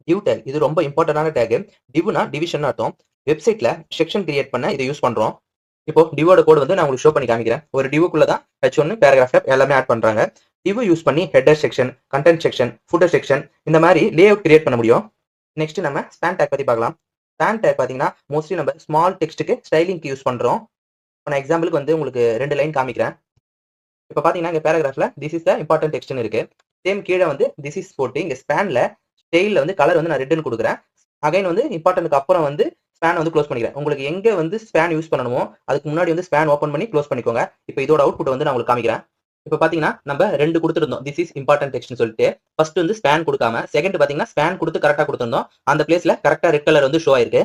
டிவ் டேக் இது ரொம்ப இம்பார்ட்டன்டான டேக். டிவ்னா டிவிஷன் அர்த்தம். வெப்சைட்ல செக்ஷன் கிரியேட் பண்ண இதை யூஸ் பண்றோம். இப்போ டிவோட கோட் வந்து நான் உங்களுக்கு ஷோ பண்ணி காமிக்கிறேன். ஒரு டிவுக்குள்ள தான் H1 பேராகிராஃப் டேப் எல்லாமே ஆட் பண்றாங்க. div யூஸ் பண்ணி header section, content section, footer section இந்த மாதிரி லேஅவுட் கிரியேட் பண்ண முடியும். நெக்ஸ்ட் நம்ம ஸ்பேன் டேக் பத்தி பார்க்கலாம். ஸ்பேன் டேக் பாத்தீங்கன்னா மோஸ்ட்லி நம்ம ஸ்மால் டெக்ஸ்ட்டுக்கு ஸ்டைலிங்க்கு யூஸ் பண்றோம். நான் எக்ஸாம்பிளுக்கு வந்து உங்களுக்கு 2 லைன் காமிக்கிறேன். இப்போ பாத்தீங்கன்னா இங்க பேராகிராஃப்ல திஸ் இஸ் த இம்பார்ட்டன்ட் டெக்ஸ்ட்னு இருக்கு. சேம் கீழே வந்து திஸ் இஸ் போட்டு இங்க ஸ்பேன்ல ஸ்டைல்ல வந்து கலர் வந்து நான் ரெட்னு கொடுக்குறேன். அகைன் வந்து இம்பார்ட்டன்ட்க்கு அப்புறம் வந்து ஸ்பேன் வந்து க்ளோஸ் பண்ணிக்கிறேன். உங்களுக்கு எங்க வந்து ஸ்பேன் யூஸ் பண்ணணுமோ அதுக்கு முன்னாடி வந்து ஸ்பேன் ஓப்பன் பண்ணி க்ளோஸ் பண்ணிக்கோங்க. இப்போ இதோட அவுட்புட் வந்து நான் உங்களுக்கு காமிக்கிறேன். இப்போ பாத்தீங்கன்னா நம்ம 2 கொடுத்துருந்தோம். திஸ் இஸ் இம்பார்ட்டன்ட் டெக்ஸ்ட்னு சொல்லிட்டு ஃபர்ஸ்ட் வந்து ஸ்பேன் கொடுக்காம செகண்ட் பாத்தீங்கன்னா ஸ்பேன் கொடுத்து கரெக்டா கொடுத்திருந்தோம். அந்த பிளேஸ்ல கரெக்டா ரெட் கலர் வந்து ஷோ ஆயிருக்கு.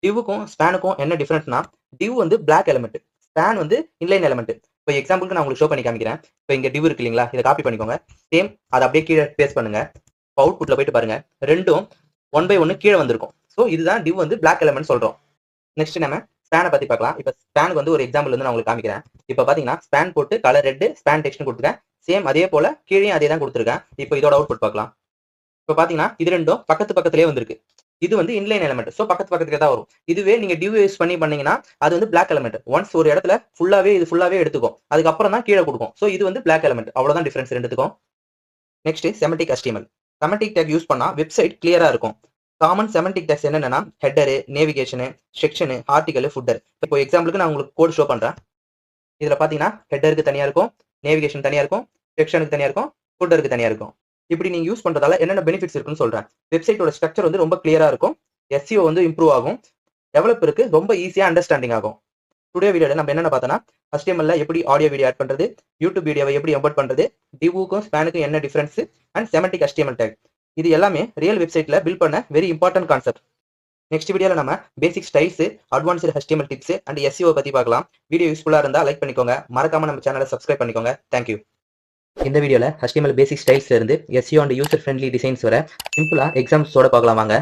டிவ்வுக்கும் ஸ்பேனுக்கும் என்ன டிஃபரன்ஸ்னா டிவ் வந்து பிளாக் எலிமெண்ட், ஸ்பேன் வந்து இன்லைன் எலிமெண்ட். இப்போ எக்ஸாம்பிளுக்கு நான் உங்களுக்கு ஷோ பண்ணி காமிக்கிறேன். இப்போ இங்க டிவ் இருக்கு இல்லைங்களா, இதை காப்பி பண்ணிக்கோங்க. சேம் அதை அப்படியே கீழே பேஸ்ட் பண்ணுங்க. அவுட்புட்ல போயிட்டு பாருங்க, ரெண்டும் 1 by 1 கீழே வந்திருக்கும். ஸோ இதுதான் டிவ் வந்து பிளாக் எலிமெண்ட் சொல்றோம். நெக்ஸ்ட் நம்ம ஸ்பேனை பத்தி பார்க்கலாம். இப்போ ஸ்பேனுக்கு வந்து ஒரு எக்ஸாம்பிள் வந்து நான் உங்களுக்கு காமிக்கிறேன். இப்போ பாத்தீங்கன்னா ஸ்பேன் போட்டு கலர் ரெட் ஸ்பேன் டெக்ஸ்ட் கொடுத்துருக்கேன். சேம் அதே போல கீழே அதே தான் கொடுத்துருக்கேன். இப்போ இதோட அவுட்புட் பார்க்கலாம். இப்போ பாத்தீங்கன்னா இது ரெண்டும் பக்கத்துலேயே வந்திருக்கு. இது வந்து இன்லைன் எலிமெண்ட், ஸோ பக்கத்துக்கு தான் வரும். இதுவே நீங்க டிவ் யூஸ் பண்ணீங்கன்னா அது வந்து பிளாக் எலிமெண்ட். ஒன்ஸ் ஒரு இடத்துல ஃபுல்லாவே எடுத்துக்கும், அதுக்கப்புறம் தான் கீழே கொடுக்கும். ஸோ இது வந்து பிளாக் எலிமெண்ட். அவ்வளவுதான் டிஃபரன்ஸ் ரெண்டுத்துக்கும். Next semantic HTML. Semantic take use பண்ணா வெப்சைட் கிளியரா இருக்கும். காமன் செமண்டிக் டேக்ஸ் என்னன்னா hater, navigation, section, article, footer. இப்போ எக்ஸாம்பிளுக்கு நான் உங்களுக்கு கோட் ஷோ பண்றேன். இதுல பாத்தீங்கன்னா ஹெட்டருக்கு தனியா இருக்கும், நேவிகேஷன் தனியா இருக்கும், செக்ஷனுக்கு தனியா இருக்கும், ஃபுட்டருக்கு தனியா இருக்கும். இப்படி நீங்க யூஸ் பண்றதால என்னென்ன பெனிஃபிட்ஸ் இருக்குன்னு சொல்றேன். வெப்சைட்டோட ஸ்ட்ரக்சர் வந்து ரொம்ப கிளியரா இருக்கும். SEO வந்து இம்ப்ரூவ் ஆகும். டெவலப்பருக்கு ரொம்ப ஈஸியா அண்டர்ஸ்டாண்டிங் ஆகும். டுடே வீடியோல நம்ம என்னென்ன பார்த்தோம்னா HTML எப்படி ஆடியோ வீடியோ ஆட் பண்றது, யூடியூப் வீடியோவை எப்படி எம்பெட் பண்றது, டிவ்வுக்கும் ஸ்பேனுக்கும் என்ன difference and semantic HTML take. இது எல்லாமே ரியல் வெப்சைட்ல பில்ட் பண்ண வெரி இம்பார்ட்டன்ட் கான்செப்ட். நெக்ஸ்ட் வீடியோல நம்ம basic styles, advanced HTML tips and SEO பத்தி பார்க்கலாம். வீடியோ யூஸ்ஃபுல்லா இருந்தா லைக் பண்ணிக்கோங்க. மறக்காம நம்ம சேனலை சப்ஸ்கிரைப் பண்ணிக்கோங்க. தேங்க்யூ. இந்த வீடியோல HTML பேசிக் ஸ்டைல்ஸ்ல இருந்து SEO and user friendly designs வர சிம்பிளா எக்ஸாம்பிள்ஸோட பார்க்கலாம் வாங்க.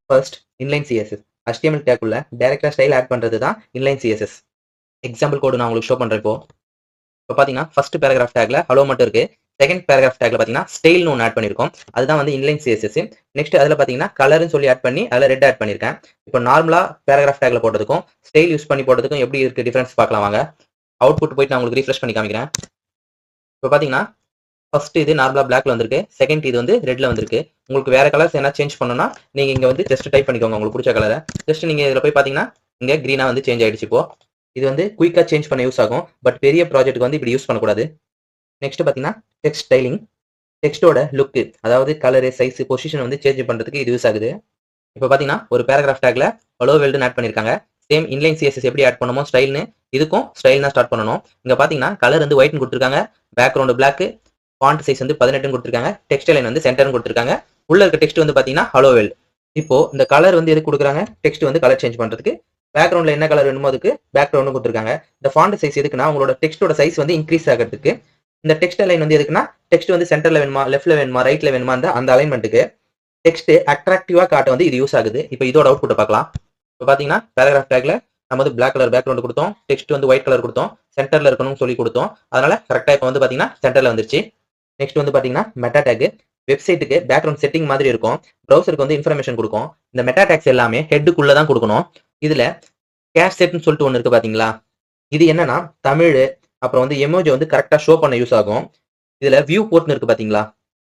First inline CSS. HTML take உள்ள டைரக்டா ஸ்டைல் ஆட் பண்றது தான் இன்லைன் CSS. எக்ஸாம்பிள் கோட் நான் உங்களுக்கு ஷோ பண்றேன். இப்போ பாத்தீங்கன்னா ஃபர்ஸ்ட் பேராகிராஃப் டேக்ல ஹலோ மட்டும் இருக்கு. செகண்ட் பேராகிராஃப் டேக்ல பாத்தீங்கன்னா ஸ்டைல்னு ஒன்று ஆட் பண்ணிருக்கோம். அதுதான் வந்து இன்லைன் CSS. நெக்ஸ்ட் அதுல பாத்தீங்கன்னா கலர்னு சொல்லி ஆட் பண்ணி அதுல ரெட் ஆட் பண்ணிருக்கேன். இப்போ நார்மலா பேராகிராஃப் டேக்ல போட்டதுக்கும் ஸ்டைல் யூஸ் பண்ணி போட்டதுக்கும் எப்படி இருக்கு டிஃபரன்ஸ் பார்க்கலாம் வாங்க. அவுட்புட் போயிட்டு நான் உங்களுக்கு ரீஃப்ரெஷ் பண்ணி காமிக்கிறேன். இப்போ பாத்தீங்கன்னா ஃபர்ஸ்ட் இது நார்மலா பிளாக்ல வந்திருக்கு, செகண்ட் இது வந்து ரெட்ல வந்திருக்கு. உங்களுக்கு வேற கலர்ஸ் என்ன சேஞ்ச் பண்ணணும்னா நீங்க இங்க வந்து ஜஸ்ட் டைப் பண்ணிக்கோங்க உங்களுக்கு பிடிச்ச கலரை. ஜஸ்ட் நீங்க இதுல போய் பாத்தீங்கன்னா இங்க கிரீனா வந்து சேஞ்ச் ஆயிடுச்சு. இப்போ இது வந்து குயிக்கா சேஞ்ச் பண்ண யூஸ் ஆகும். பட் பெரிய ப்ராஜெக்ட்டுக்கு வந்து இப்படி யூஸ் பண்ணக்கூடாது. நெக்ஸ்ட் பாத்தீங்கன்னா டெக்ஸ்ட் ஸ்டைலிங். டெக்ஸ்டோட லுக், அதாவது கலரு, சைஸ், பொசிஷன் வந்து சேஞ்ச் பண்றதுக்கு இது யூஸ் ஆகுது. இப்போ பாத்தீங்கன்னா ஒரு பேராகிராஃப் டேக்ல ஹலோ வேர்ல்டுன்னு ஆட் பண்ணிருக்காங்க. சேம் இன்லைன் CSS எப்படி ஆட் பண்ணணுமோ ஸ்டைல்னு இதுக்கும் ஸ்டைல் தான் ஸ்டார்ட் பண்ணணும். இங்க பாத்தீங்கன்னா கலர் வந்து ஒயிட்னு கொடுத்துருக்காங்க, பேக்ரவுண்ட் பிளாக், ஃபாண்ட் சைஸ் வந்து 18 கொடுத்துருக்காங்க, டெக்ஸ்ட் லைன் வந்து சென்டர்னு கொடுத்துருக்காங்க. உள்ள இருக்க டெக்ஸ்ட் வந்து பாத்தீங்கன்னா ஹலோ வேர்ல்ட். இப்போ இந்த கலர் வந்து எது கொடுக்குறாங்க, டெக்ஸ்ட் வந்து கலர் சேஞ்ச் பண்றதுக்கு. பேக்ரவுண்ட்ல என்ன கலர் வேணுமோ அதுக்கு பேக்ரவுண்ட் கொடுத்துருக்காங்க. இந்த ஃபாண்ட் சைஸ் எதுக்குன்னா உங்களோட டெக்ஸ்டோட சைஸ் வந்து இன்க்ரீஸ் ஆகிறதுக்கு. இந்த டெக்ஸ்ட் லைன் வந்து எதுக்குன்னா டெக்ஸ்ட் வந்து சென்டர்ல வேணுமா, லெஃப்ட்ல வேணுமா, ரைட்ல வேணுமா அந்த அலைன்மெண்ட்டுக்கு. டெக்ஸ்ட் அட்ராக்டிவா காட்ட வந்து இது யூஸ் ஆகுது. இப்போ இதோட அவுட்புட் பார்க்கலாம். இப்போ பாத்தீங்கன்னா பேராகிராஃப் டேக்ல நம்ம வந்து பிளாக் கலர் பேக்ரவுண்ட் கொடுத்தோம், டெக்ஸ்ட் வந்து ஒயிட் கலர் கொடுத்தோம், சென்டர்ல இருக்கணும்னு சொல்லி கொடுத்தோம். அதனால கரெக்டா இப்போ வந்து பாத்தீங்கன்னா சென்டர்ல வந்துருச்சு. நெக்ஸ்ட் வந்து பாத்தீங்கன்னா மெட்டா டேக். வெப்சைட்டுக்கு பேக்ரவுண்ட் செட்டிங் மாதிரி இருக்கும், ப்ரௌசருக்கு வந்து இன்ஃபர்மேஷன் கொடுக்கும். இந்த மெட்டா டேக்ஸ் எல்லாமே ஹெட்டுக்குள்ள தான் கொடுக்கணும். இதுல கேஷ் செட்னு சொல்லிட்டு ஒன்று இருக்கு பாத்தீங்களா, இது என்னன்னா தமிழ் அப்புறம் வந்து எமோஜி வந்து கரெக்டா ஷோ பண்ண யூஸ் ஆகும். இதுல வியூ போர்ட்னு இருக்கு பாத்தீங்களா,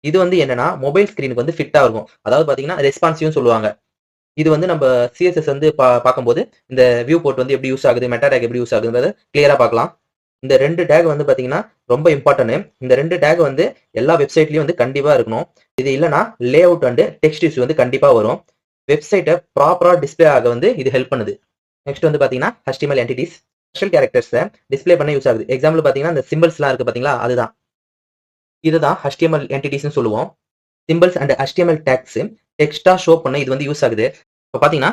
இது வந்து என்னன்னா மொபைல் ஸ்கிரீனுக்கு வந்து ஃபிட்டா இருக்கும். அதாவது பாத்தீங்கன்னா ரெஸ்பான்சிவ் சொல்லுவாங்க. இது வந்து நம்ம CSS வந்து பார்க்கும்போது இந்த வியூ போர்ட் வந்து எப்படி யூஸ் ஆகுது, மெட்டா டேக் எப்படி யூஸ் ஆகுதுன்றத கிளியரா பார்க்கலாம். இந்த 2 டேக் வந்து பாத்தீங்கன்னா ரொம்ப இம்பார்ட்டன்ட். இந்த 2 டேக் வந்து எல்லா வெப்சைட்லயும் வந்து கண்டிப்பா இருக்கணும். இது இல்லைன்னா lay out and text issue வந்து கண்டிப்பா வரும். வெப்சைட்டை ப்ராப்பரா டிஸ்பிளே ஆக வந்து இது ஹெல்ப் பண்ணுது. நெக்ஸ்ட் வந்து பாத்தீங்கன்னா HTML என்டிட்டிஸ். ஸ்பெஷல் கேரக்டர்ஸை டிஸ்பிளே பண்ண யூஸ் ஆகுது. எக்ஸாம்பிள் பாத்தீங்கன்னா இந்த சிம்பிள்ஸ்லாம் இருக்கு பாத்தீங்களா, அதுதான் இதுதான் HTML என்டிட்டிஸ்னு சொல்லுவோம். சிம்பிள்ஸ் அண்ட் HTML டேக்ஸ் டெக்ஸ்டா ஷோ பண்ண இது வந்து யூஸ் ஆகுது. இப்போ பாத்தீங்கன்னா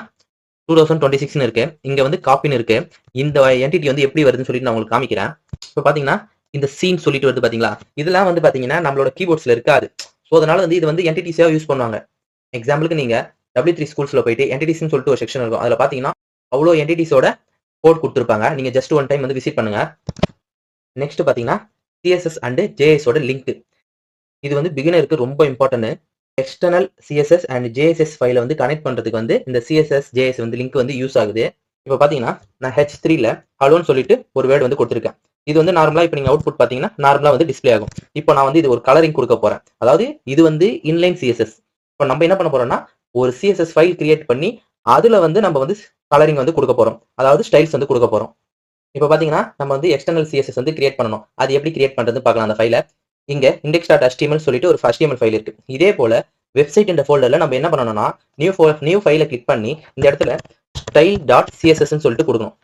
2026 இருக்கு, இங்க வந்து காப்பின்னு இருக்கு. இந்த என்டிட்டி வந்து எப்படி வருதுன்னு சொல்லிட்டு நான் உங்களுக்கு காமிக்கிறேன். இப்போ பாத்தீங்கன்னா இந்த சீன் சொல்லிட்டு வருது பாத்தீங்களா, இதெல்லாம் வந்து பாத்தீங்கன்னா நம்மளோட கீபோர்ட்ஸ்ல இருக்காது. ஸோ அதனால வந்து இது வந்து என்டிட்டிஸா யூஸ் பண்ணுவாங்க. எக்ஸாம்பிளுக்கு நீங்க W3 ஸ்கூல்ஸ்ல போயிட்டு என்டிட்டிஸ்னு சொல்லிட்டு ஒரு செக்ஷன் இருக்கும். அதுல பாத்தீங்கன்னா அவ்வளோ என்டிட்டிஸோட கோட் கொடுத்துருப்பாங்க. நீங்க ஜஸ்ட் ஒன் டைம் வந்து விசிட் பண்ணுங்க. நெக்ஸ்ட் பாத்தீங்கன்னா CSS அண்ட் JS ஓட லிங்க். இது வந்து பிகினருக்கு ரொம்ப important. External CSS and JSS ஃபைலை வந்து கனெக்ட் பண்றதுக்கு வந்து இந்த CSS JS வந்து லிங்க் வந்து யூஸ் ஆகுது. இப்போ பாத்தீங்கன்னா நான் H3ல ஹலோன்னு சொல்லிட்டு ஒரு வேர்டு வந்து கொடுத்துருக்கேன். இது வந்து நார்மலா இப்போ நீங்க அவுட்புட் பாத்தீங்கன்னா நார்மலா வந்து டிஸ்ப்ளே ஆகும். இப்போ நான் வந்து இது ஒரு கலரிங் கொடுக்க போறேன். அதாவது இது வந்து இன்லைன் சிஎஸ்எஸ். இப்போ நம்ம என்ன பண்ண போறோம்னா ஒரு சிஎஸ்எஸ் ஃபைல் கிரியேட் பண்ணி அதுல வந்து நம்ம வந்து கலரிங் வந்து கொடுக்க போறோம். அதாவது ஸ்டைல்ஸ் வந்து கொடுக்க போறோம். இப்போ பாத்தீங்கன்னா நம்ம வந்து எக்ஸ்டர்னல் சிஎஸ்எஸ் வந்து கிரியேட் பண்ணணும். அது எப்படி கிரியேட் பண்றது பார்க்கலாம். அந்த ஃபைலை இங்க index.html சொல்லிட்டு ஒரு HTML ஃபைல் இருக்கு. இதே போல வெப்சைட் என்ற ஃபோல்டர்ல நம்ம என்ன பண்ணணும்னா நியூ ஃபைலை கிளிக் பண்ணி இந்த இடத்துல style.css சொல்லிட்டு கொடுக்கணும்.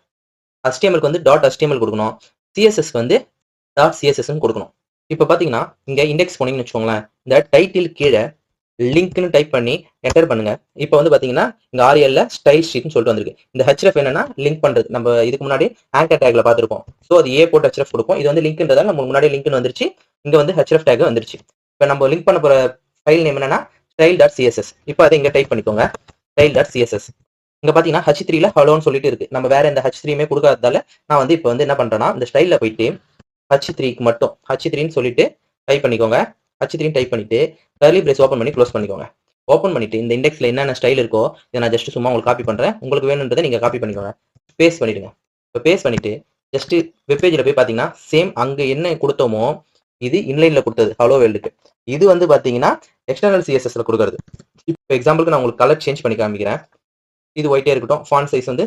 HTMLக்கு வந்து .html கொடுக்கணும். CSS வந்து .css கொடுக்கணும். இப்போ பாத்தீங்கன்னா இங்க இண்டெக்ஸ் போனீங்கன்னு வச்சுக்கோங்களேன், இந்த டைட்டில் கீழே லிங்க்னு டைப் பண்ணி என்டர் பண்ணுங்க. இப்போ வந்து பாத்தீங்கன்னா இங்க ஆரியல்ல ஸ்டைல் ஷீட்னு சொல்லிட்டு வந்திருக்கு. இந்த href என்னன்னா லிங்க் பண்றது. நம்ம இதுக்கு முன்னாடி ஆங்கர் டேக்ல பாத்துருப்போம். ஸோ அது ஏ போட்டு href கொடுப்போம். இது வந்து லிங்க்ன்றதால நம்ம முன்னாடி லிங்க்னு வந்துருச்சு. இங்க வந்து href டேக் வந்துருச்சு. இப்போ நம்ம லிங்க் பண்ண போற ஃபைல் நேம் என்னன்னா style.css. இப்போ அதை இங்க டைப் பண்ணிக்கோங்க, style.css. இங்க பாத்தீங்கன்னா h3ல ஹலோன்னு சொல்லிட்டு இருக்கு. நம்ம வேற இந்த h3மே கொடுக்காததால நான் வந்து இப்போ வந்து என்ன பண்றேன்னா இந்த ஸ்டைல்ல போயிட்டு h3க்கு மட்டும் h3ன்னு சொல்லிட்டு டைப் பண்ணிக்கோங்க. h3 டைப் பண்ணிட்டு கர்லி பிரேஸ் ஓபன் பண்ணி க்ளோஸ் பண்ணிக்கோங்க. ஓபன் பண்ணிட்டு இந்த இண்டெக்ஸ்ல என்னென்ன ஸ்டைல் இருக்கோ இதை நான் ஜஸ்ட் சும்மா உங்களுக்கு காப்பி பண்றேன். உங்களுக்கு வேணுன்றதை நீங்க காப்பி பண்ணிக்கோங்க. பேஸ்ட் பண்ணிடுங்க. இப்போ பேஸ்ட் பண்ணிட்டு ஜஸ்ட் வெப்பேஜ்ல போய் பாத்தீங்கன்னா சேம் அங்க என்ன கொடுத்தோமோ இது இன்லைன்ல கொடுத்தது ஹலோ வேர்ல்டுக்கு. இது வந்து பாத்தீங்கன்னா எக்ஸ்டர்னல் சிஎஸ்எஸ்ல கொடுக்கறது. இப்போ எக்ஸாம்பிளுக்கு நான் உங்களுக்கு கலர் சேஞ்ச் பண்ணி காமிக்கிறேன். இது ஒயிட்டே இருக்கட்டும். ஃபாண்ட் சைஸ் வந்து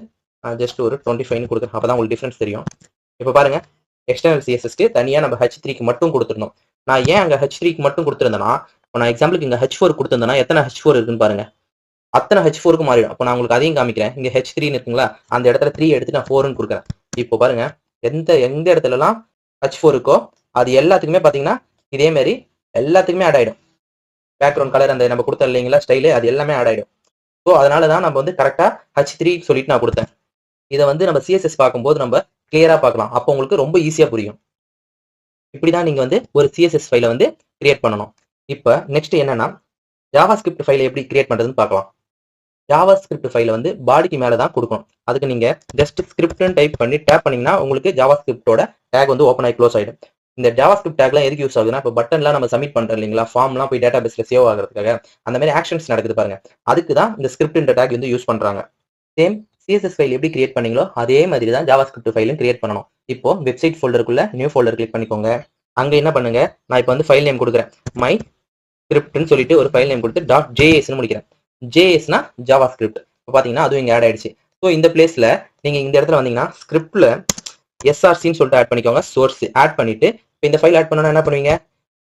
ஜஸ்ட் ஒரு 25 கொடுக்குறேன். அப்பதான் உங்களுக்கு டிஃபரன்ஸ் தெரியும். இப்போ பாருங்க, எக்ஸ்டர்னல் சிஎஸ்எஸ்க்கு தனியா நம்ம h3க்கு மட்டும் கொடுத்துருந்தோம். நான் ஏன் அங்க h3க்கு மட்டும் கொடுத்துருந்தேன்னா, இப்போ நான் எக்ஸாம்பிளுக்கு இங்க h4 கொடுத்திருந்தேன்னா எத்தனை h4 இருக்குன்னு பாருங்க. அத்தனை h4க்கு மாறிடும். அப்போ நான் உங்களுக்கு அதையும் காமிக்கிறேன். இங்க h3ன்னு இருக்குங்களா, அந்த இடத்துல 3 எடுத்து நான் 4ன்னு கொடுக்குறேன். இப்போ பாருங்க, எந்த இடத்துலலாம் h4 இருக்கோ அது எல்லாத்துக்குமே பாத்தீங்கன்னா இதே மாதிரி எல்லாத்துக்குமே ஆட் ஆயிடும். பேக்ரவுண்ட் கலர் அந்த நம்ம கொடுத்தோம் இல்லைங்களா ஸ்டைலு, அது எல்லாமே ஆட் ஆயிடும். ஸோ அதனால தான் நம்ம வந்து கரெக்டா h3 சொல்லிட்டு நான் கொடுத்தேன். இதை வந்து நம்ம சிஎஸ்எஸ் பார்க்கும்போது நம்ம கிளியரா பார்க்கலாம். அப்போ உங்களுக்கு ரொம்ப ஈஸியா புரியும். இப்படிதான் நீங்க வந்து ஒரு சிஎஸ்எஸ் ஃபைலை வந்து கிரியேட் பண்ணணும். இப்போ நெக்ஸ்ட் என்னன்னா ஜாவா ஸ்கிரிப்ட் ஃபைலை எப்படி கிரியேட் பண்றதுன்னு பார்க்கலாம். ஜாவா ஸ்கிரிப்ட் ஃபைலை வந்து பாடிக்கு மேலே தான் கொடுக்கணும். அதுக்கு நீங்க ஜஸ்ட் ஸ்கிரிப்ட்னு டைப் பண்ணி டேப் பண்ணீங்கன்னா உங்களுக்கு ஜாவா ஸ்கிரிப்டோட டேக் வந்து ஓப்பன் ஆகி க்ளோஸ் ஆயிடும். இந்த ஜாவா ஸ்கிரிப்ட் டேக்லாம் எதுக்கு யூஸ் ஆகுதுன்னா இப்போ பட்டன்லாம் நம்ம சப்மிட் பண்றோம் இல்லைங்களா, ஃபார்ம்லாம் போய் டேட்டா பேஸ்ல சேவ் ஆகிறதுக்காக அந்த மாதிரி ஆக்ஷன்ஸ் நடக்குது பாருங்க. அதுக்கு தான் இந்த ஸ்கிரிப்ட் டேக் வந்து யூஸ் பண்றாங்க. சேம் சிஎஸ்எஸ் ஃபைல் எப்படி கிரியேட் பண்ணீங்களோ அதே மாதிரி தான் ஜாவா ஸ்கிரிப்ட் ஃபைலும் கிரியேட் பண்ணணும். இப்போ வெப்சைட் ஃபோல்டருக்குள்ள நியூ ஃபோல்டர் கிளிக் பண்ணிக்கோங்க. அங்க என்ன பண்ணுங்க, நான் இப்போ வந்து ஃபைல் நேம் கொடுக்குறேன். மை ஸ்கிரிப்ட்னு சொல்லிட்டு ஒரு ஃபைல் நேம் கொடுத்து .js முடிக்கிறேன். ஜேஎஸ்னா ஜாவா ஸ்கிரிப்ட். இப்போ பாத்தீங்கன்னா அதுவும் இங்க ஆட் ஆயிடுச்சு. ஸோ இந்த பிளேஸ்ல நீங்க இந்த இடத்துல வந்தீங்கன்னா ஸ்கிரிப்ட்ல எஸ்ஆர்சின்னு சொல்லிட்டு ஆட் பண்ணிக்கோங்க. சோர்ஸ் ஆட் பண்ணிட்டு இப்போ இந்த ஃபைல் ஆட் பண்ணணும்னா என்ன பண்ணுவீங்க,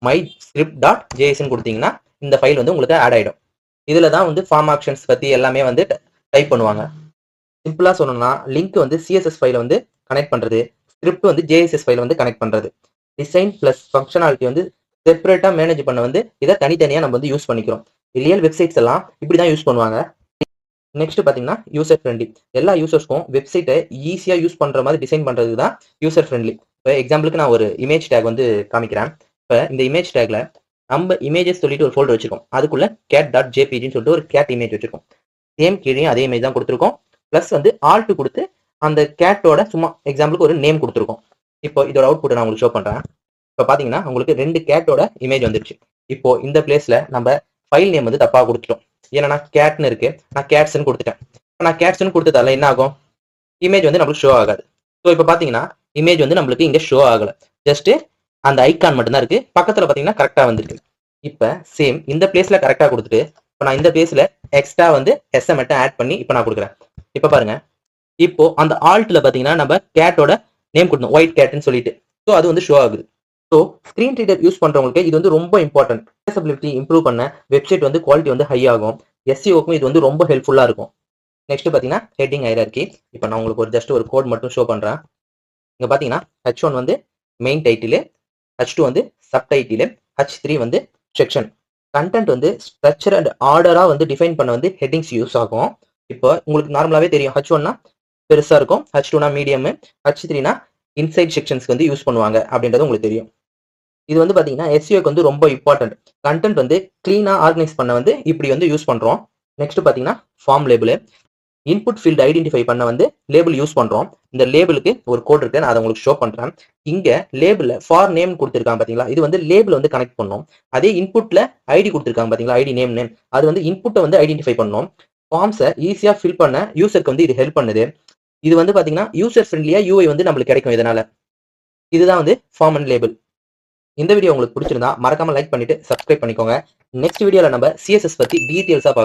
மை ஸ்கிரிப்ட் .jsன்னு கொடுத்தீங்கன்னா இந்த ஃபைல் வந்து உங்களுக்கு ஆட் ஆயிடும். இதுல தான் வந்து ஃபார்ம் ஆக்ஷன்ஸ் பத்தி எல்லாமே வந்து டைப் பண்ணுவாங்க. சிம்பிளா சொல்லணும்னா லிங்க் வந்து சிஎஸ்எஸ் ஃபைலை வந்து கனெக்ட் பண்றது, ஸ்கிரிப்ட் வந்து ஜேஎஸ்எஸ் ஃபைலை வந்து கனெக்ட் பண்றது. டிசைன் பிளஸ் ஃபங்க்ஷனாலிட்டி வந்து செப்பரேட்டா மேனேஜ் பண்ண வந்து இதை தனித்தனியா நம்ம வந்து யூஸ் பண்ணிக்கிறோம். ரியல் வெப்சைட்ஸ் எல்லாம் இப்படிதான் யூஸ் பண்ணுவாங்க. நெக்ஸ்ட் பாத்தீங்கன்னா யூசர் ஃப்ரெண்ட்லி. எல்லா யூசர்ஸ்க்கும் வெப்சைட்டை ஈஸியா யூஸ் பண்ற மாதிரி டிசைன் பண்றது தான் யூசர் ஃப்ரெண்ட்லி. இப்போ எக்ஸாம்பிளுக்கு நான் ஒரு இமேஜ் டேக் வந்து காமிக்கிறேன். இப்போ இந்த இமேஜ் டேக்ல நம்ம இமேஜஸ் சொல்லிட்டு ஒரு ஃபோல்டர் வச்சிருக்கோம். அதுக்குள்ள cat.jpgன்னு சொல்லிட்டு ஒரு கேட் இமேஜ் வச்சிருக்கோம். சேம் கீழே அதே இமேஜ் தான் கொடுத்துருக்கோம். பிளஸ் வந்து ஆல்ட் கொடுத்து அந்த கேட்டோட சும்மா எக்ஸாம்பிளுக்கு ஒரு நேம் கொடுத்துருக்கோம். இப்போ இதோட அவுட்புட் நான் உங்களுக்கு ஷோ பண்றேன். இப்போ பாத்தீங்கன்னா உங்களுக்கு 2 கேட்டோட இமேஜ் வந்துருச்சு. இப்போ இந்த பிளேஸ்ல நம்ம ஃபைல் நேம் வந்து தப்பா கொடுத்துட்டோம். ஏன்னா கேட்னு இருக்கு, நான் கேட்ஸ்ன்னு கொடுத்துட்டேன். நான் கேட்ஸ்ன்னு கொடுத்ததால என்ன ஆகும், இமேஜ் வந்து நம்மளுக்கு ஷோ ஆகாது. ஸோ இப்போ பாத்தீங்கன்னா இமேஜ் வந்து நம்மளுக்கு இங்க ஷோ ஆகல. ஜஸ்ட் அந்த ஐக்கான் மட்டும் தான் இருக்கு. பக்கத்துல பாத்தீங்கன்னா கரெக்டா வந்துருக்கு. இப்போ சேம் இந்த பிளேஸ்ல கரெக்டா கொடுத்துட்டு இப்போ நான் இந்த பிளேஸ்ல எக்ஸ்ட்ரா வந்து எஸ் மட்டும் ஆட் பண்ணி இப்போ நான் கொடுக்குறேன். இப்போ பாருங்க, இப்போ அந்த ஆல்ட்ல பாத்தீங்கன்னா நம்ம கேட்டோட நேம் கொடுத்தோம், ஒயிட் கேட்னு சொல்லிட்டு. ஸோ அது வந்து ஷோ ஆகுது. ஸோ ஸ்கிரீன் ரீடர் யூஸ் பண்றவங்களுக்கு இது வந்து ரொம்ப இம்பார்ட்டன்ட். அக்சஸபிலிட்டி இம்ப்ரூவ் பண்ண வெப்சைட் வந்து குவாலிட்டி வந்து ஹை ஆகும். எஸ்இஓக்கும் இது வந்து ரொம்ப ஹெல்ப்ஃபுல்லா இருக்கும். நெக்ஸ்ட் பாத்தீங்கன்னா ஹெட்டிங் ஹைரார்கி. இப்போ நான் உங்களுக்கு ஒரு ஜஸ்ட் ஒரு கோட் மட்டும் ஷோ பண்றேன். இங்க பாத்தீங்கன்னா h1 வந்து மெயின் டைட்டில், h2 வந்து சப் டைட்டில், h3 வந்து செக்ஷன். கண்டென்ட் வந்து ஸ்ட்ரக்சர் அண்ட் ஆர்டரா வந்து டிஃபைன் பண்ண வந்து ஹெட்டிங்ஸ் யூஸ் ஆகும். இப்போ உங்களுக்கு நார்மலாவே தெரியும், h1னா பெருசா இருக்கும், h2னா மீடியம், h3னா இன்சைட் செக்ஷன்ஸ்க்கு வந்து யூஸ் பண்ணுவாங்க அப்படின்றது உங்களுக்கு தெரியும். இது வந்து பாத்தீங்கன்னா எஸ்இஓக்கு வந்து ரொம்ப இம்பார்ட்டன்ட். கண்டென்ட் வந்து கிளீனா ஆர்கனைஸ் பண்ண வந்து இப்படி வந்து யூஸ் பண்றோம். நெக்ஸ்ட் பாத்தீங்கன்னா form label. Input field identify பண்ண வந்து லேபிள் யூஸ் பண்றோம். இந்த லேபிளுக்கு ஒரு கோட் இருக்கு, நான் அதை உங்களுக்கு ஷோ பண்றேன். இங்க லேபிள் ஃபார் நேம் கொடுத்திருக்காங்க பாத்தீங்களா, இது வந்து லேபிள் வந்து கனெக்ட் பண்ணும். அதே இன்புட்ல ஐடி கொடுத்திருக்காங்க பாத்தீங்களா, ஐடி நேம் நேம், அது வந்து இன்புட்டை வந்து ஐடென்டிஃபை பண்ணும். ஃபார்ம்ஸை ஈஸியா ஃபில் பண்ண யூசருக்கு வந்து இது ஹெல்ப் பண்ணுது. இது வந்து பாத்தீங்கன்னா யூசர் ஃப்ரெண்ட்லியா யூஐ வந்து நம்மளுக்கு கிடைக்கும் இதனால. இதுதான் வந்து ஃபார்ம் அண்ட் லேபிள். இந்த வீடியோ உங்களுக்கு பிடிச்சிருந்தா மறக்காம லைக் பண்ணிட்டு சப்ஸ்கிரைப் பண்ணிக்கோங்க. நெக்ஸ்ட் வீடியோல நம்ம CSS பத்தி டீடைல்ஸா